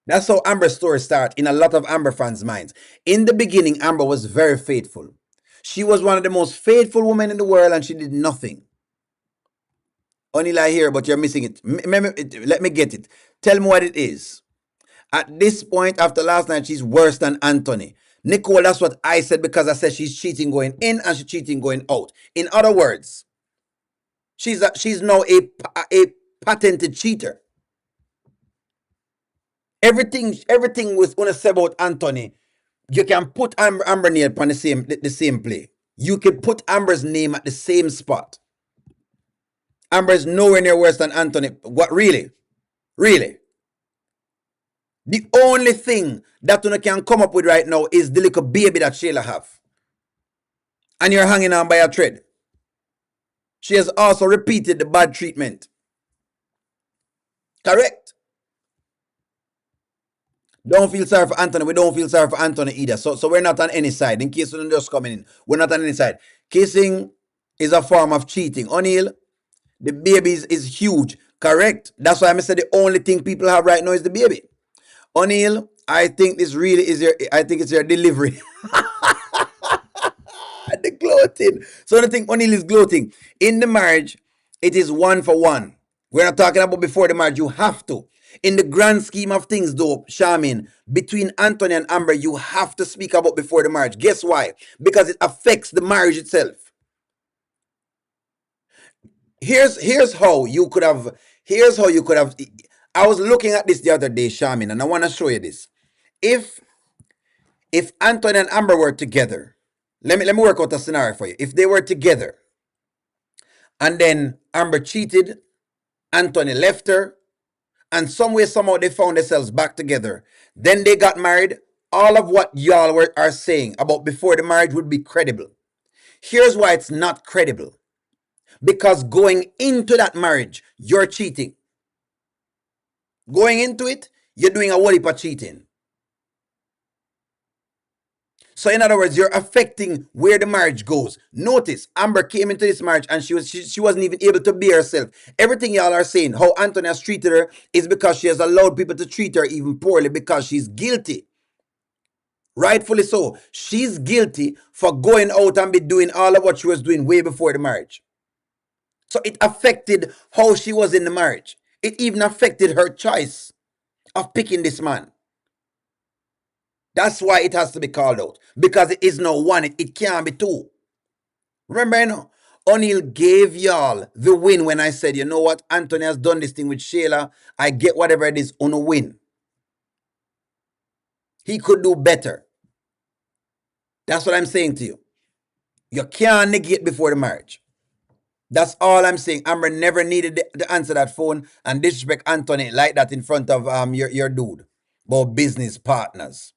That's how Amber's story starts in a lot of Amber fans' minds. In the beginning, Amber was very faithful. She was one of the most faithful women in the world and she did nothing. Only I hear, but you're missing it. Let me get it. Tell me what it is. At this point, after last night, she's worse than Anthony. Nicole, that's what I said because I said she's cheating going in and she's cheating going out. In other words, she's now a patented cheater. Everything was gonna say about Anthony, you can put Amber name on the same play. You can put Amber's name at the same spot. Amber is nowhere near worse than Anthony. What really? Really? The only thing that you can come up with right now is the little baby that Sheila have. And you're hanging on by a thread. She has also repeated the bad treatment. Correct? Don't feel sorry for Anthony. We don't feel sorry for Anthony either. So we're not on any side. In case you're just coming in, we're not on any side. Kissing is a form of cheating. O'Neill, the baby is huge. Correct? That's why I said the only thing people have right now is the baby. O'Neill, I think this really is it's your delivery. The gloating. So the thing O'Neill is gloating. In the marriage, it is 1 for 1. We're not talking about before the marriage. You have to. In the grand scheme of things, though, Charmaine, between Anthony and Amber, you have to speak about before the marriage. Guess why? Because it affects the marriage itself. Here's how you could have. I was looking at this the other day, Charmaine, and I want to show you this. If Anthony and Amber were together, let me work out a scenario for you. If they were together, and then Amber cheated, Anthony left her, and somehow they found themselves back together. Then they got married. All of what y'all are saying about before the marriage would be credible. Here's why it's not credible. Because going into that marriage, you're cheating. Going into it, you're doing a whole heap of cheating. So in other words, you're affecting where the marriage goes. Notice, Amber came into this marriage and she wasn't even able to be herself. Everything y'all are saying, how Anthony has treated her, is because she has allowed people to treat her even poorly because she's guilty. Rightfully so. She's guilty for going out and be doing all of what she was doing way before the marriage. So it affected how she was in the marriage. It even affected her choice of picking this man. That's why it has to be called out. Because it is no one. It can't be two. Remember, you know, O'Neill gave y'all the win when I said, you know what, Anthony has done this thing with Sheila. I get whatever it is on a win. He could do better. That's what I'm saying to you. You can't negate before the marriage. That's all I'm saying. Amber never needed to answer that phone and disrespect Anthony like that in front of your dude. About business partners.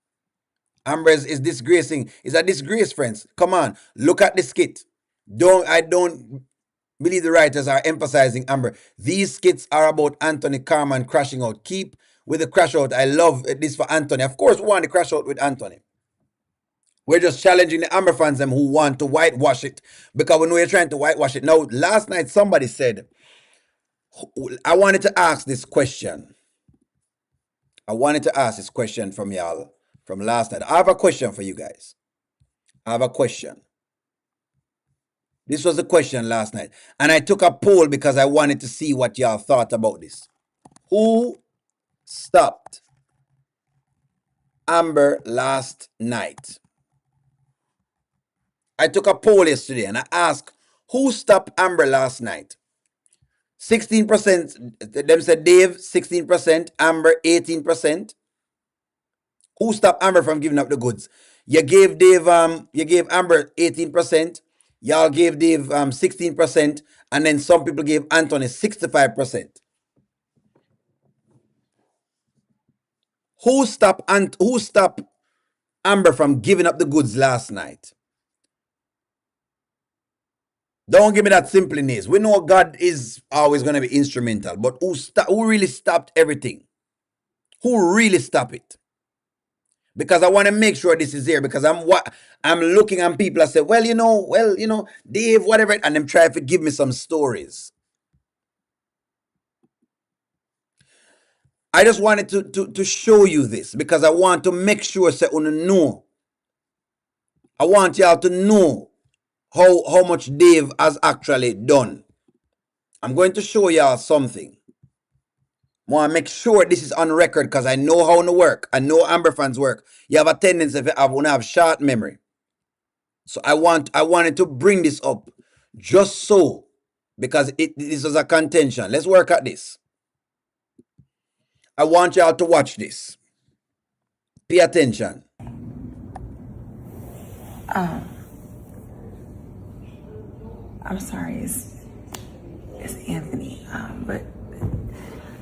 Amber is disgracing. It's a disgrace, friends. Come on. Look at the skit. I don't believe the writers are emphasizing Amber. These skits are about Anthony Carman crashing out. Keep with the crash out. I love this for Anthony. Of course, we want to crash out with Anthony. We're just challenging the Amber fans them who want to whitewash it because we know you're trying to whitewash it. Now, last night somebody said, I wanted to ask this question. I wanted to ask this question from y'all from last night. I have a question for you guys. I have a question. This was a question last night. And I took a poll because I wanted to see what y'all thought about this. Who stopped Amber last night? I took a poll yesterday and I asked, who stopped Amber last night? 16%, them said Dave, 16%, Amber, 18%. Who stopped Amber from giving up the goods? You gave Dave, you gave Amber 18%, y'all gave Dave 16%, and then some people gave Anthony 65%. Who stopped Amber from giving up the goods last night? Don't give me that simpleness. We know God is always going to be instrumental, but who really stopped everything? Who really stopped it? Because I want to make sure this is here. Because I'm looking at people. I say, well, you know, Dave, whatever, and them try to give me some stories. I just wanted to show you this because I want to make sure say know. I want y'all to know how much Dave has actually done. I'm going to show y'all something. I want to make sure this is on record because I know how to work. I know Amber fans work. You have a tendency to have short memory. So I wanted to bring this up just so, because this was a contention. Let's work at this. I want y'all to watch this. Pay attention. I'm sorry, it's Anthony, but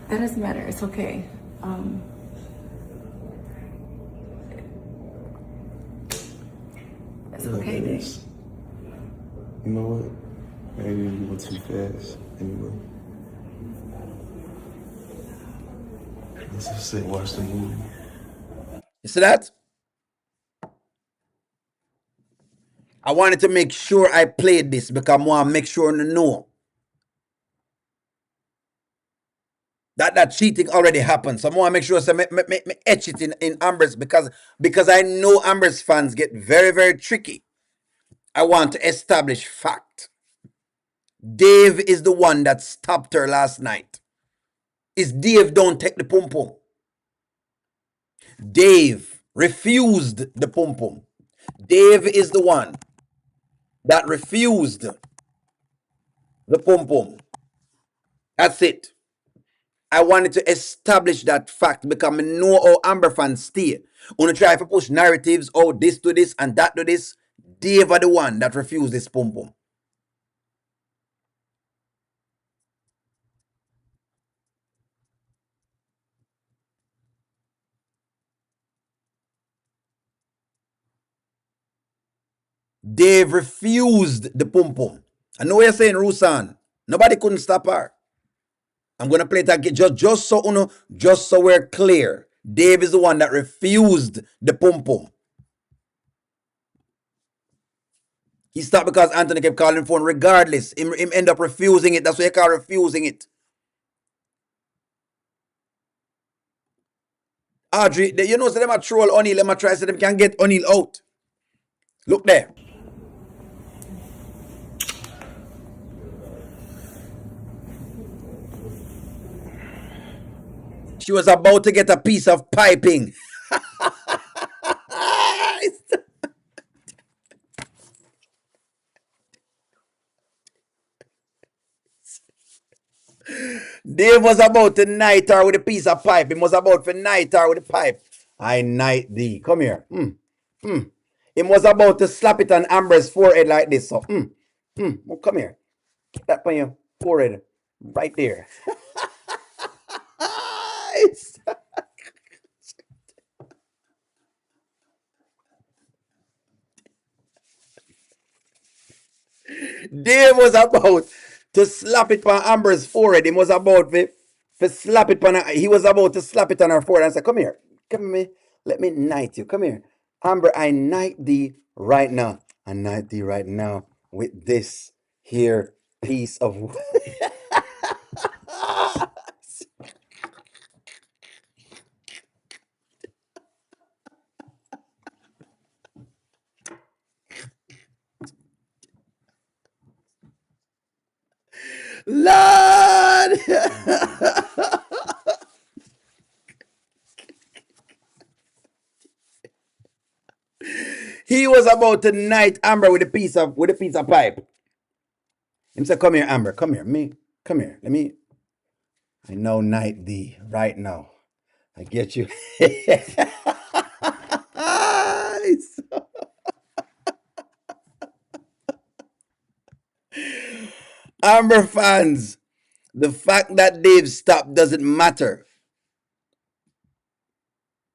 that doesn't matter. It's okay. It's okay, babe. You know what? Maybe you were too fast anyway. Let's just sit and watch the movie. You see that? I wanted to make sure I played this because I want to make sure to know that cheating already happened. So I want to make sure me etch it in Amber's because I know Amber's fans get very, very tricky. I want to establish fact. Dave is the one that stopped her last night. Is Dave don't take the pum pum. Dave refused the pum pum. Dave is the one that refused the pum pum. That's it. I wanted to establish that fact because I know how Amber fans stay. When you try to push narratives, oh, this to this and that to this, Dave are the one that refused this pum pum. Dave refused the pum pum. I know what you're saying, Rusan. Nobody couldn't stop her. I'm gonna play it again just so we're clear. Dave is the one that refused the pum pum. He stopped because Anthony kept calling the phone. Regardless, him end up refusing it. That's what you call refusing it. Audrey, you know, so them a troll O'Neal. Them a try so them can get O'Neal out. Look there. She was about to get a piece of piping. Dave was about to knight her with a piece of pipe. He was about to knight her with a pipe. I knight thee. Come here. He was about to slap it on Amber's forehead like this. So, well, come here. Get that on your forehead. Right there. Dave was about to slap it on Amber's forehead. He was about to slap it on her. He was about to slap it on her forehead and say, come here. Come here. Let me knight you. Come here. Amber, I knight thee right now. I knight thee right now with this here piece of... Lord! He was about to knight Amber with a piece of pipe. He said, come here, Amber. Come here. Come here. I know knight thee right now. I get you. Amber fans, the fact that Dave stopped doesn't matter.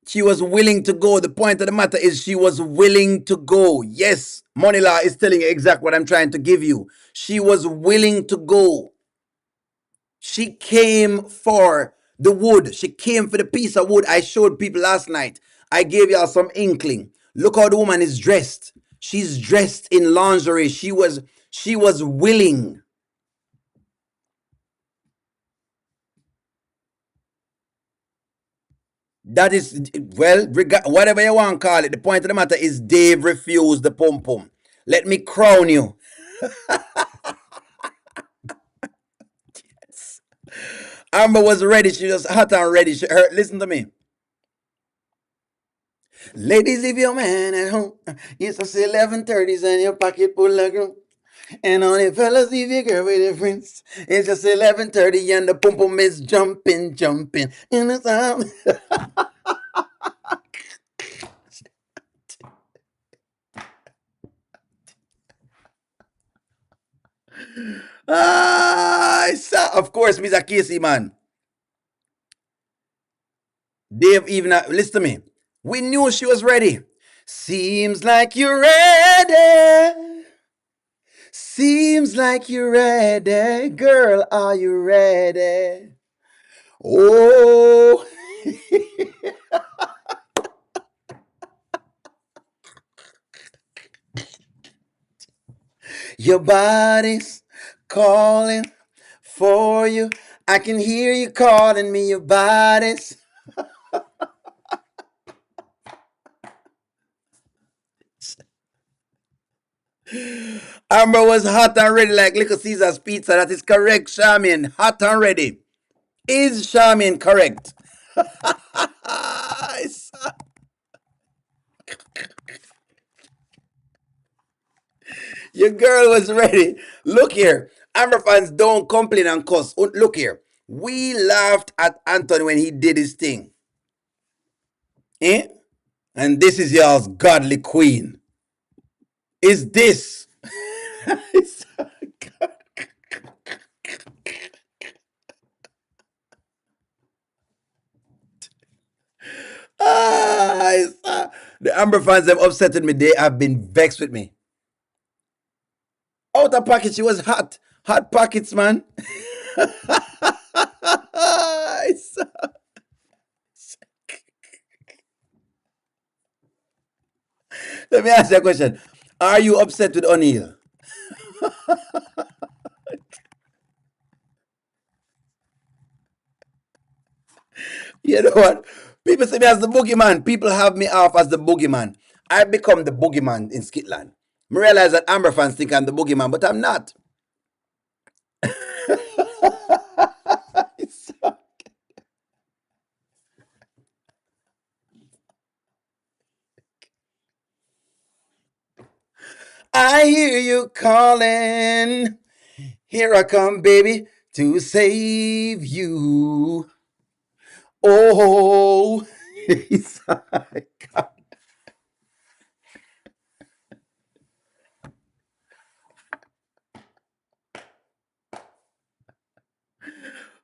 She was willing to go. The point of the matter is she was willing to go. Yes, Monila is telling you exactly what I'm trying to give you. She was willing to go. She came for the wood. She came for the piece of wood I showed people last night. I gave y'all some inkling. Look how the woman is dressed. She's dressed in lingerie. She was willing. That is, well, whatever you want to call it. The point of the matter is Dave refused the pum pum. Let me crown you. Amber was ready. She was hot and ready. Listen to me. Ladies, if your man at home, it's just 11:30s and your pocket full of groom. And on the fellas, leave your girl with your friends. It's just 11:30 and the pum pum is jumping, jumping in the sound. Of course, Mr. Casey, man. Dave, even listen to me. We knew she was ready. Seems like you're ready. Seems like you're ready. Girl, are you ready? Oh. Your body's calling for you. I can hear you calling me. Your body's. Amber was hot and ready like Little Caesar's pizza. That is correct, Charmian. Hot and ready. Is Charmian correct? Your girl was ready. Look here. Amber fans don't complain and cuss. Look here. We laughed at Anthony when he did his thing. Eh? And this is y'all's godly queen. Is this? The Amber fans have upset me. They have been vexed with me. Out of pocket, she was hot. Hot pockets, man. Let me ask you a question. Are you upset with O'Neill? You know what? People say me as the boogeyman. People have me off as the boogeyman. I become the boogeyman in Skitland. I realize that Amber fans think I'm the boogeyman, but I'm not. I hear you calling. Here I come, baby, to save you. Oh,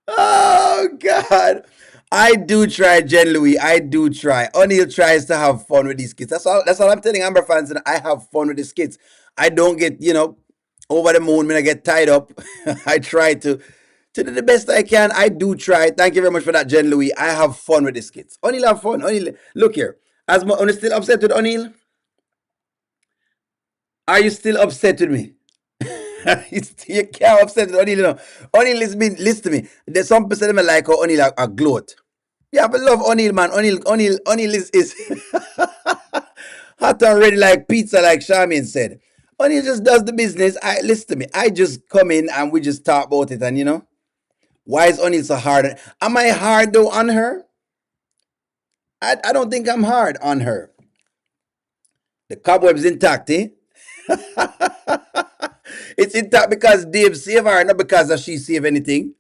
oh God. I do try, Jen Louis. I do try. O'Neill tries to have fun with these kids. That's all I'm telling Amber fans. And I have fun with these kids. I don't get, over the moon when I get tied up. I try to do the best I can. I do try. Thank you very much for that, Jen Louis. I have fun with these kids. O'Neill have fun. O'Neill, look here. O'Neill still upset with O'Neill? Are you still upset with me? You can't upset with O'Neill. O'Neill, listen to me. There's some people that like how O'Neill a gloat. Yeah, but love O'Neill, man. O'Neill is hot and ready like pizza, like Charmian said. O'Neill just does the business. Listen to me. I just come in and we just talk about it, and why is O'Neill so hard? Am I hard though on her? I don't think I'm hard on her. The cobweb's intact, eh? It's intact because Dave saved her, not because she saved anything.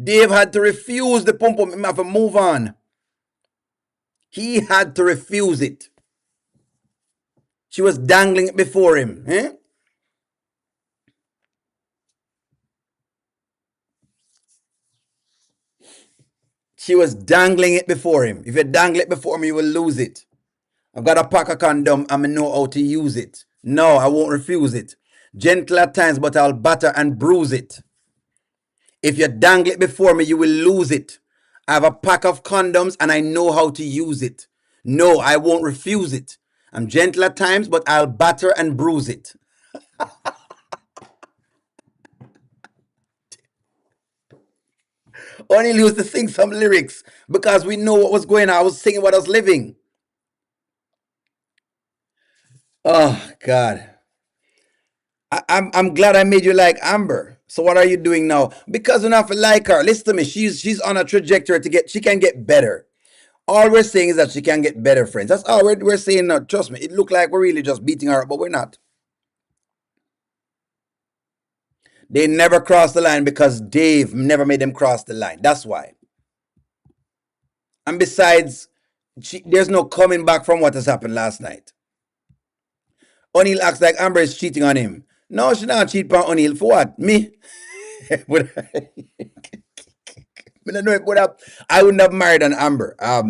Dave had to refuse the pum pum. He have to move on. He had to refuse it. She was dangling it before him. Eh? She was dangling it before him. If you dangle it before me, you will lose it. I've got a pack of condom and I know how to use it. No, I won't refuse it. Gentle at times, but I'll batter and bruise it. If you dangle it before me, you will lose it. I have a pack of condoms and I know how to use it. No, I won't refuse it. I'm gentle at times, but I'll batter and bruise it. Only used to sing some lyrics because we know what was going on. I was singing what I was living. Oh, God. I'm glad I made you like Amber. So what are you doing now? Because enough like her. Listen to me. She's on a trajectory to get. She can get better. All we're saying is that she can get better, friends. That's all we're saying now. Trust me. It looked like we're really just beating her up, but we're not. They never crossed the line because Dave never made them cross the line. That's why. And besides, there's no coming back from what has happened last night. O'Neal acts like Amber is cheating on him. No, she not cheat on O'Neal. For what? Me? I wouldn't have married an Amber. I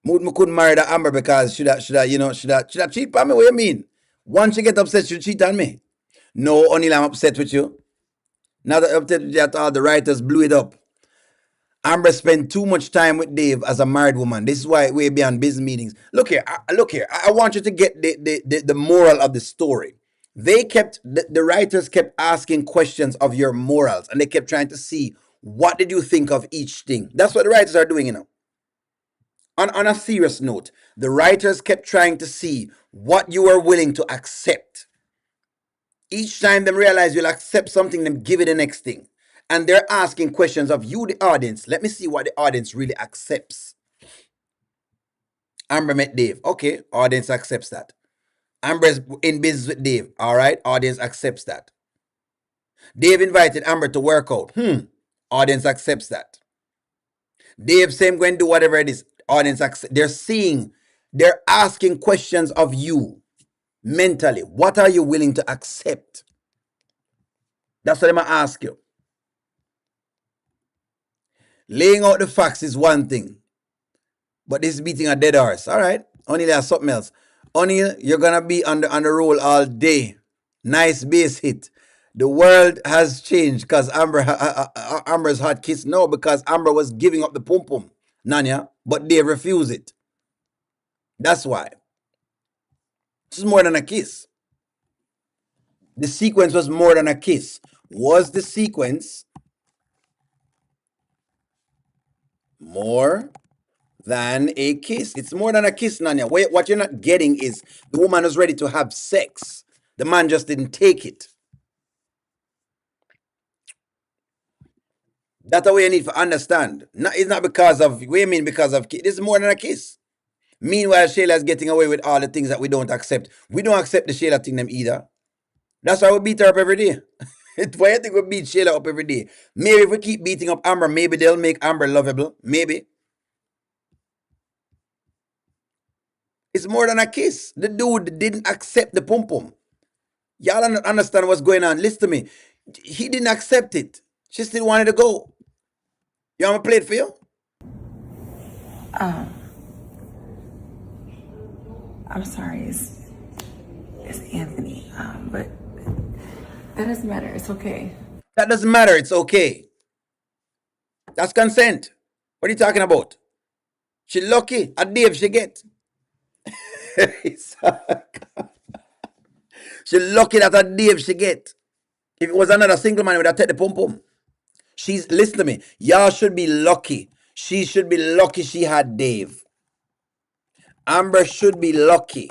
couldn't marry the Amber because should I cheat on me? What do you mean? Once she get upset, she'll cheat on me. No, O'Neal, I'm upset with you. Now that all the writers blew it up. Amber spent too much time with Dave as a married woman. This is why we be on business meetings. Look here. I want you to get the moral of the story. The writers kept asking questions of your morals, and they kept trying to see what did you think of each thing. That's what the writers are doing, On a serious note, the writers kept trying to see what you are willing to accept. Each time them realize you'll accept something, them give it the next thing. And they're asking questions of you, the audience. Let me see what the audience really accepts. Amber met Dave. Okay, audience accepts that. Amber's in business with Dave. All right, audience accepts that. Dave invited Amber to work out. Audience accepts that. Dave saying go and do whatever it is. Audience accepts. They're asking questions of you mentally. What are you willing to accept? That's what I'm going to ask you. Laying out the facts is one thing, but this is beating a dead horse. All right, O'Neal, there's something else. O'Neal, you're gonna be on the roll all day. Nice base hit. The world has changed because Amber's hot kiss. No, because Amber was giving up the pum pum, Nanya, but they refused it. That's why. This is more than a kiss. The sequence was more than a kiss. Was the sequence more than a kiss? It's more than a kiss, Nanya. What you're not getting is the woman was ready to have sex. The man just didn't take it. That's the way you need to understand. It's not because of, what do you mean because of kiss? This is more than a kiss. Meanwhile, Shayla's getting away with all the things that we don't accept. We don't accept the Shayla thing them either. That's why we beat her up every day. Why you think we beat Shayla up every day? Maybe if we keep beating up Amber, maybe they'll make Amber lovable. Maybe. It's more than a kiss. The dude didn't accept the pum-pum. Y'all don't understand what's going on. Listen to me. He didn't accept it. She still wanted to go. You want me to play it for you? I'm sorry, it's Anthony, but that doesn't matter. It's okay. That doesn't matter. It's okay. That's consent. What are you talking about? She lucky. A Dave she get. She lucky that a Dave she get. If it was another single man, would have take the pum pum. Listen to me. Y'all should be lucky. She should be lucky she had Dave. Amber should be lucky.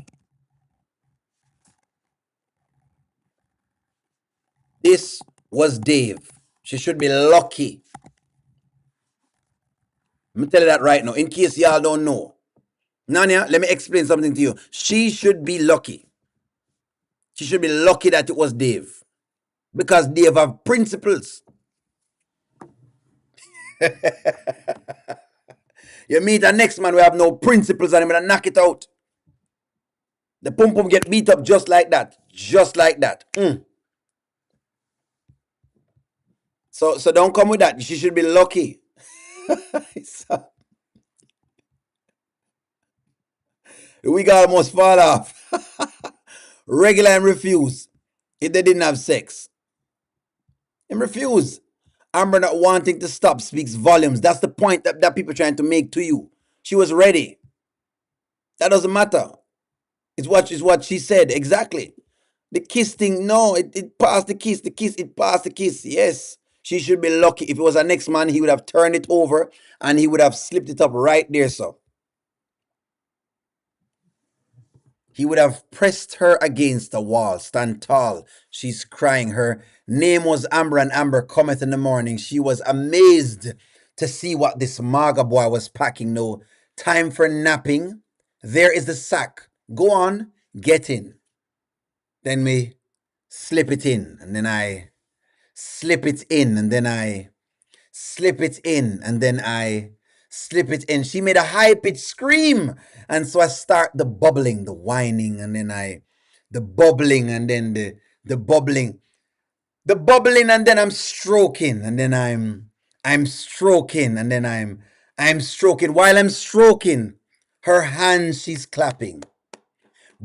This was Dave. She should be lucky. Let me tell you that right now, in case y'all don't know. Nanya, let me explain something to you. She should be lucky. She should be lucky that it was Dave. Because Dave have principles. You meet a next man who have no principles and him gonna knock it out. The pum pum get beat up just like that. Just like that. So don't come with that. She should be lucky. The wig almost fall off. Regular and refuse. If they didn't have sex. And refuse. Amber not wanting to stop speaks volumes. That's the point that people trying to make to you. She was ready. That doesn't matter. It's what she said. Exactly. The kiss thing, no, it passed the kiss. The kiss, it passed the kiss. Yes. She should be lucky. If it was a next man, he would have turned it over and he would have slipped it up right there, so. He would have pressed her against the wall. Stand tall. She's crying. Her name was Amber, and Amber cometh in the morning. She was amazed to see what this maga boy was packing. No time for napping. There is the sack. Go on, get in. Then we slip it in, and then I slip it in, and then I slip it in, and then I slip it in. She made a high-pitched scream, and so I start the bubbling, the whining, and then the bubbling, and then the bubbling, and then I'm stroking, and then I'm stroking, and then I'm stroking. While I'm stroking her hands, she's clapping.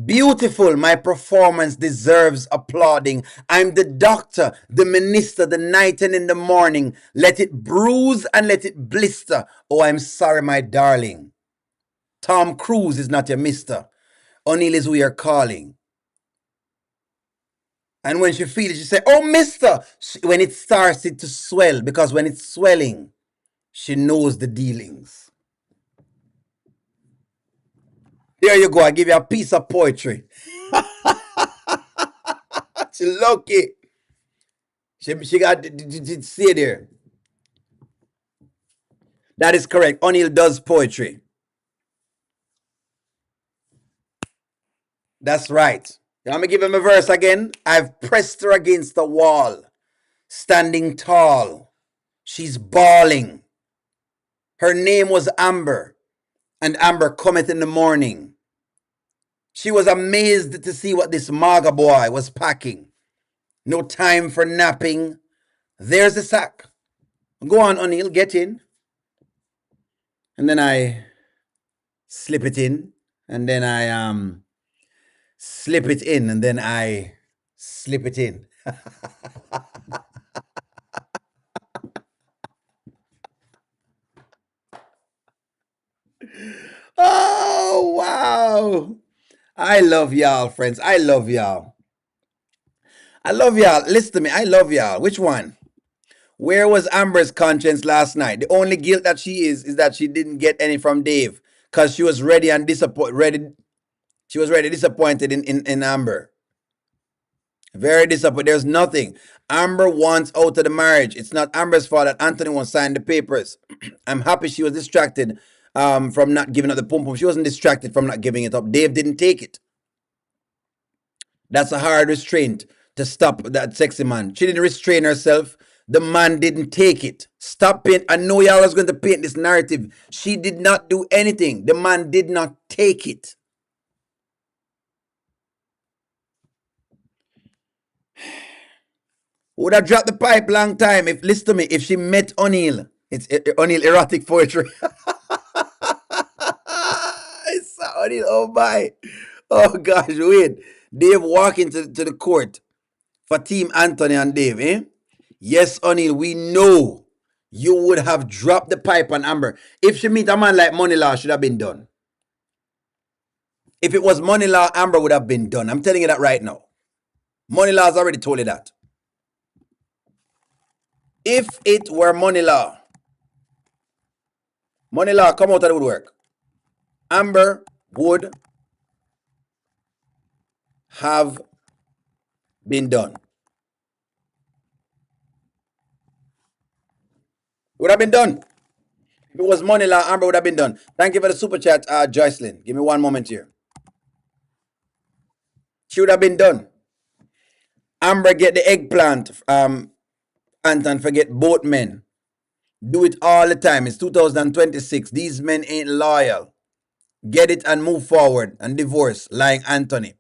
Beautiful, my performance deserves applauding. I'm the doctor, the minister, the night and in the morning. Let it bruise and let it blister. Oh, I'm sorry, my darling. Tom Cruise is not your mister. O'Neill is who you're calling. And when she feels it, she say, oh, mister. When it starts to swell, because when it's swelling, she knows the dealings. There you go. I give you a piece of poetry. She lucky. She got see there. That is correct. O'Neill does poetry. That's right. I'm gonna give him a verse again. I've pressed her against the wall, standing tall. She's bawling. Her name was Amber, and Amber cometh in the morning. She was amazed to see what this maga boy was packing. No time for napping. There's the sack. Go on, O'Neill, get in. And then I slip it in, and then I slip it in, and then I slip it in. Oh, wow. I love y'all, friends. I love y'all. I love y'all. Listen to me. I love y'all. Which one? Where was Amber's conscience last night? The only guilt that she is that she didn't get any from Dave because she was ready and disappointed. She was ready disappointed in Amber. Very disappointed. There's nothing. Amber wants out of the marriage. It's not Amber's fault that Anthony won't sign the papers. I'm happy she was distracted from not giving up the pum pum. She wasn't distracted from not giving it up. Dave didn't take it. That's a hard restraint to stop that sexy man. She didn't restrain herself. The man didn't take it. Stop paint. I know y'all was going to paint this narrative. She did not do anything. The man did not take it. Would have dropped the pipe long time if, listen to me, if she met O'Neill. It's O'Neill erotic poetry. It's O'Neill, oh my. Oh gosh, wait. Dave walking to the court for Team Anthony and Dave, eh? Yes, O'Neill, we know you would have dropped the pipe on Amber. If she meet a man like Money Law, should have been done. If it was Money Law, Amber would have been done. I'm telling you that right now. Money Law has already told you that. If it were Money Law, come out of the woodwork. Amber would have been done. Would have been done. If it was Money Law, Amber would have been done. Thank you for the super chat, Joycelyn. Give me one moment here. She would have been done. Amber get the eggplant, Anton, forget both men. Do it all the time. It's 2026. These men ain't loyal. Get it and move forward and divorce, like Anthony.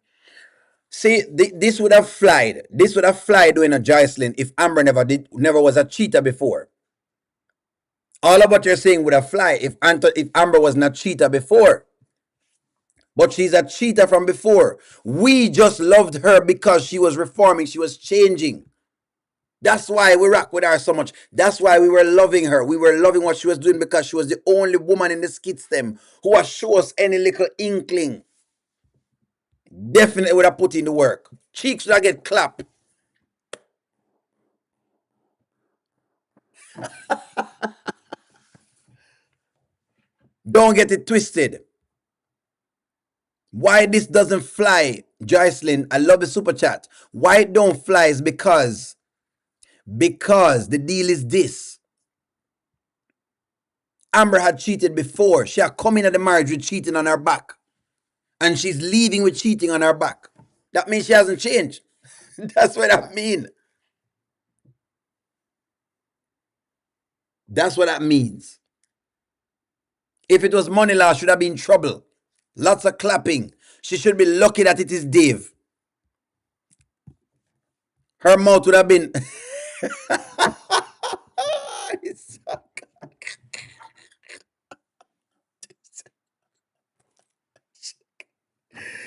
See, this would have flied. This would have flied doing a Joycelyn if Amber never was a cheater before. All of what you're saying would have fly if Amber was not cheater before. But she's a cheater from before. We just loved her because she was reforming. She was changing. That's why we rock with her so much. That's why we were loving her. We were loving what she was doing because she was the only woman in the skit stem who was show us any little inkling. Definitely would have put in the work. Cheeks would have get clapped. Don't get it twisted. Why this doesn't fly, Joycelyn? I love the super chat. Why it don't fly is because the deal is this. Amber had cheated before. She had come in at the marriage with cheating on her back. And she's leaving with cheating on her back. That means she hasn't changed. That's what that means. That's what that means. If it was money law, should have been trouble. Lots of clapping. She should be lucky that it is Dave. Her mouth would have been...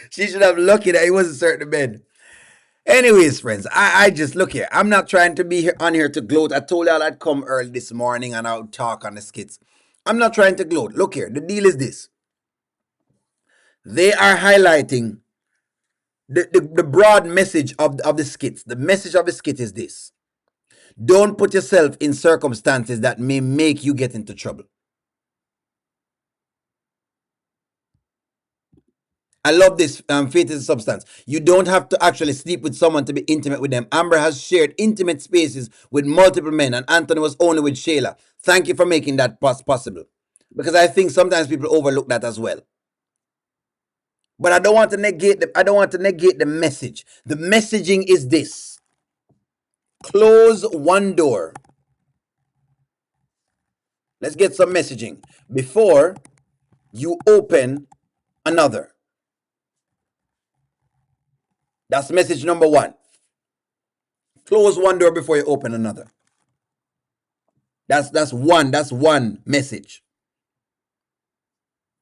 She should have lucky that it wasn't certain bed. Anyways, friends, I just look here. I'm not trying to be on here to gloat. I told y'all I'd come early this morning and I would talk on the skits. I'm not trying to gloat. Look here. The deal is this. They are highlighting the broad message of the skits. The message of the skit is this. Don't put yourself in circumstances that may make you get into trouble. I love this. Faith is a substance. You don't have to actually sleep with someone to be intimate with them. Amber has shared intimate spaces with multiple men, and Anthony was only with Shayla. Thank you for making that possible. Because I think sometimes people overlook that as well. But I don't want to negate the message. The messaging is this. Close one door. Let's get some messaging before you open another. That's message number one. Close one door before you open another. That's one message.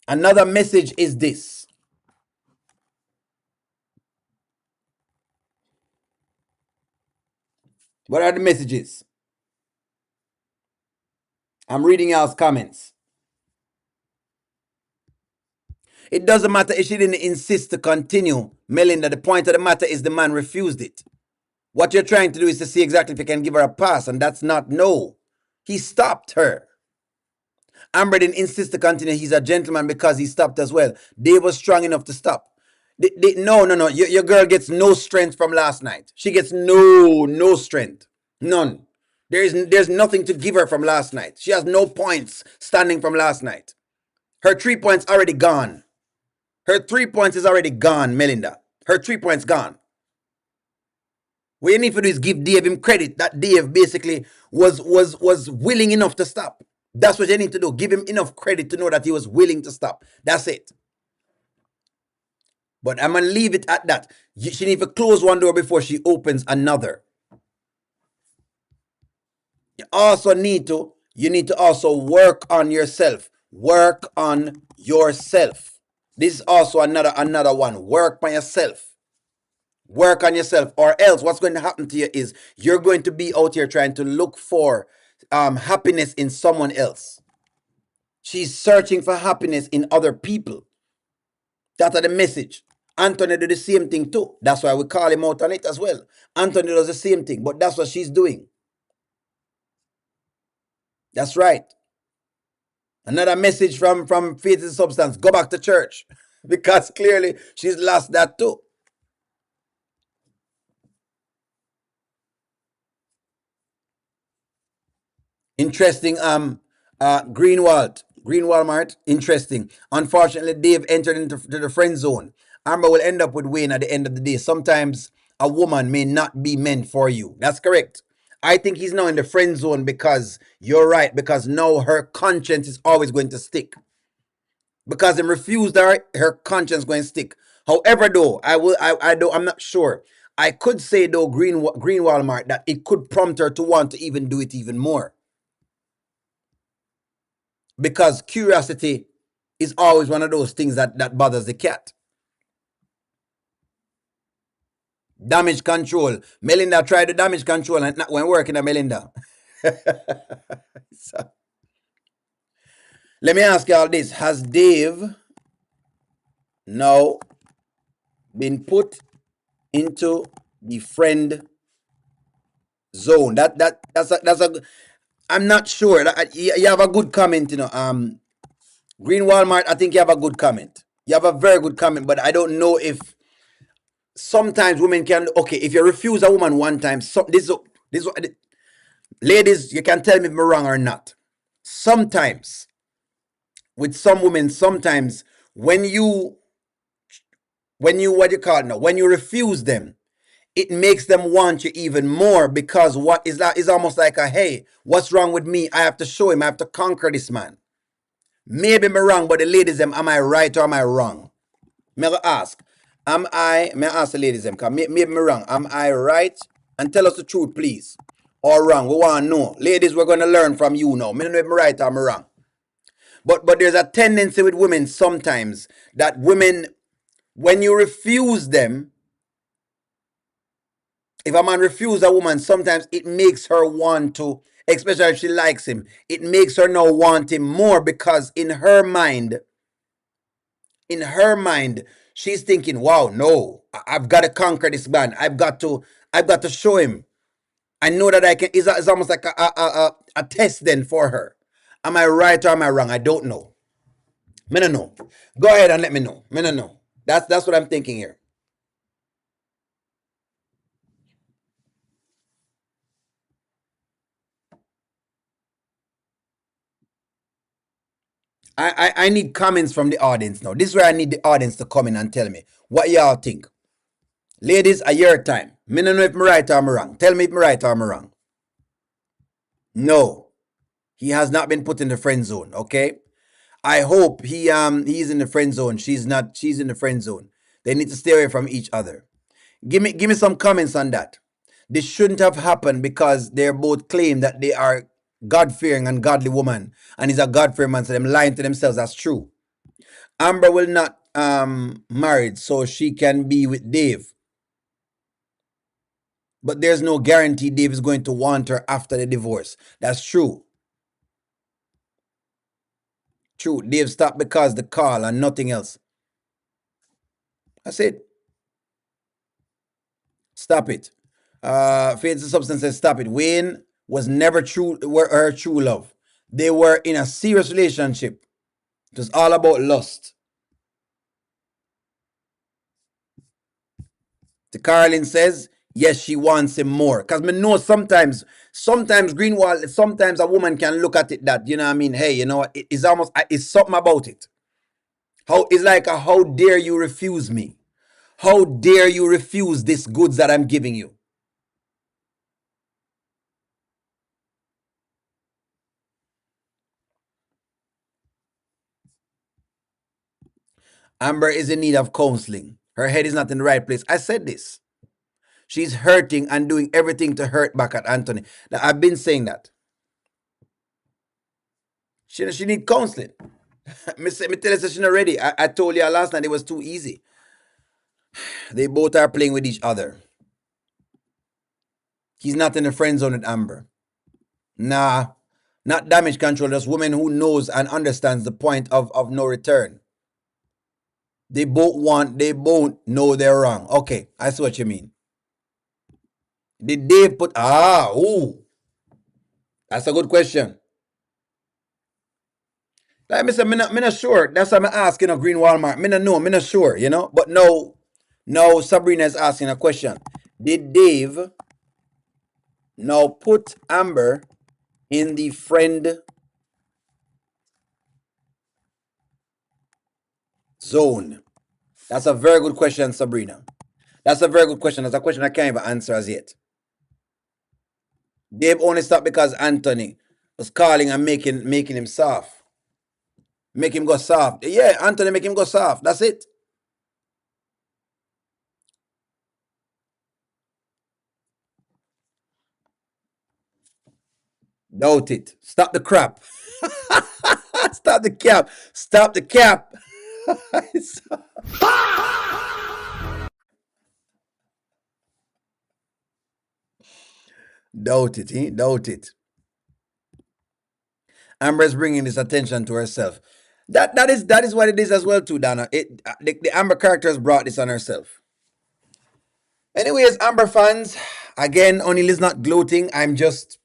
Another message is this. What are the messages? I'm reading y'all's comments. It doesn't matter if she didn't insist to continue, Melinda. The point of the matter is the man refused it. What you're trying to do is to see exactly if you can give her a pass, and that's not no. He stopped her. Amber didn't insist to continue. He's a gentleman because he stopped as well. Dave was strong enough to stop. No. Your girl gets no strength from last night. She gets no strength. None. There's nothing to give her from last night. She has no points standing from last night. Her 3 points already gone. Her 3 points is already gone, Melinda. Her 3 points gone. What you need to do is give Dave him credit that Dave basically was willing enough to stop. That's what you need to do. Give him enough credit to know that he was willing to stop. That's it. But I'm going to leave it at that. She needs to close one door before she opens another. You need to also work on yourself. Work on yourself. This is also another one. Work on yourself. Work on yourself, or else what's going to happen to you is you're going to be out here trying to look for happiness in someone else. She's searching for happiness in other people. That's the message. Anthony did the same thing too. That's why we call him out on it as well. Anthony does the same thing, but that's what she's doing. That's right. Another message from Faith is Substance. Go back to church. Because clearly she's lost that too. Interesting. Greenwald, interesting. Unfortunately, Dave entered into the friend zone. Amber will end up with Wayne at the end of the day. Sometimes a woman may not be meant for you. That's correct. I think he's now in the friend zone because you're right. Because now her conscience is always going to stick. Because him refused her conscience going to stick. However, though, I'm not sure. I could say though, Greenwald, that it could prompt her to want to even do it even more. Because curiosity is always one of those things that bothers the cat. Damage control. Melinda tried the damage control and not when working at Melinda. So, let me ask you all this. Has Dave now been put into the friend zone? That's a I'm not sure. You have a good comment, Green Walmart, I think you have a good comment. You have a very good comment, but I don't know if sometimes women can. Okay, if you refuse a woman one time, this ladies, you can tell me if I'm wrong or not. Sometimes with some women, sometimes when you what you call it now, when you refuse them, it makes them want you even more because what is that is almost like a hey, what's wrong with me? I have to show him, I have to conquer this man. Maybe I'm wrong, but the ladies them, am I right or am I wrong? May I ask? May I ask the ladies them, maybe I'm wrong. Am I right? And tell us the truth, please. Or wrong. We want to know. Ladies, we're gonna learn from you now. Me don't know if I'm right or I'm wrong. But there's a tendency with women sometimes that women, when you refuse them, if a man refuses a woman, sometimes it makes her want to, especially if she likes him, it makes her now want him more because in her mind, she's thinking, wow, no, I've got to conquer this man. I've got to show him. I know that I can. It's almost like a test then for her. Am I right or am I wrong? I don't know. Me no know. Go ahead and let me know. Me no know. That's what I'm thinking here. I need comments from the audience now. This is where I need the audience to come in and tell me what y'all think. Ladies, a year time. Me no know if I'm right or I'm wrong. Tell me if I'm right or I'm wrong. No, he has not been put in the friend zone. Okay, I hope he's in the friend zone. She's not. She's in the friend zone. They need to stay away from each other. Give me some comments on that. This shouldn't have happened because they're both claim that they are God-fearing and godly woman, and he's a God-fearing man. So them lying to themselves. That's true. Amber will not married, so she can be with Dave. But there's no guarantee Dave is going to want her after the divorce. That's true. True. Dave stopped because the call and nothing else. That's it. Stop it. Faith the Substance says stop it. Wayne was never her true love. They were in a serious relationship. It was all about lust. The Carolyn says, yes, she wants him more. Because me know sometimes Greenwald, sometimes a woman can look at it that, you know what I mean? Hey, you know what? It's almost, it's something about it. It's like how dare you refuse me? How dare you refuse this goods that I'm giving you? Amber is in need of counseling. Her head is not in the right place. I said this. She's hurting and doing everything to hurt back at Anthony. Now, I've been saying that. She need counseling. me tell her she not ready. I told you last night it was too easy. They both are playing with each other. He's not in the friend zone with Amber. Nah, not damage control. Just women who knows and understands the point of no return. They both know they're wrong. Okay, I see what you mean. Did they put that's a good question. Like I said, me not sure. That's why I'm asking a Green Walmart. Me not sure, you know. But now Sabrina is asking a question. Did Dave now put Amber in the friend zone? That's a very good question, Sabrina. That's a very good question. That's a question I can't even answer as yet. Dave only stopped because Anthony was calling and making him soft. Make him go soft. Yeah, Anthony make him go soft. That's it. Doubt it. Stop the crap. Stop the cap. Stop the cap. Doubt it, eh? Doubt it. Amber's bringing this attention to herself. That is what it is as well too, Donna. The Amber character has brought this on herself. Anyways, Amber fans, again, O'Neill is not gloating. I'm just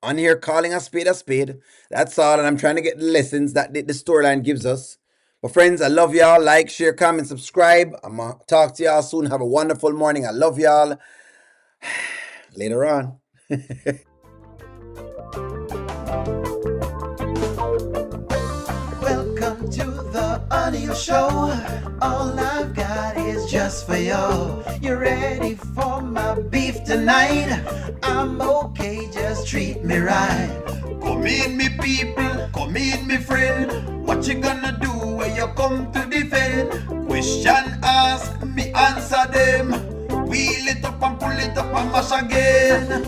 on here calling a spade a spade. That's all, and I'm trying to get the lessons that the storyline gives us. But friends, I love y'all. Like, share, comment, subscribe. I'm going to talk to y'all soon. Have a wonderful morning. I love y'all. Later on. Welcome to the Anil Show. All I've got is just for you. You ready for my beef tonight? I'm okay, just treat me right. Come in, me people, come in, me friend. What you gonna do when you come to defend? Question ask, me answer them. Wheel it up and pull it up and mash again.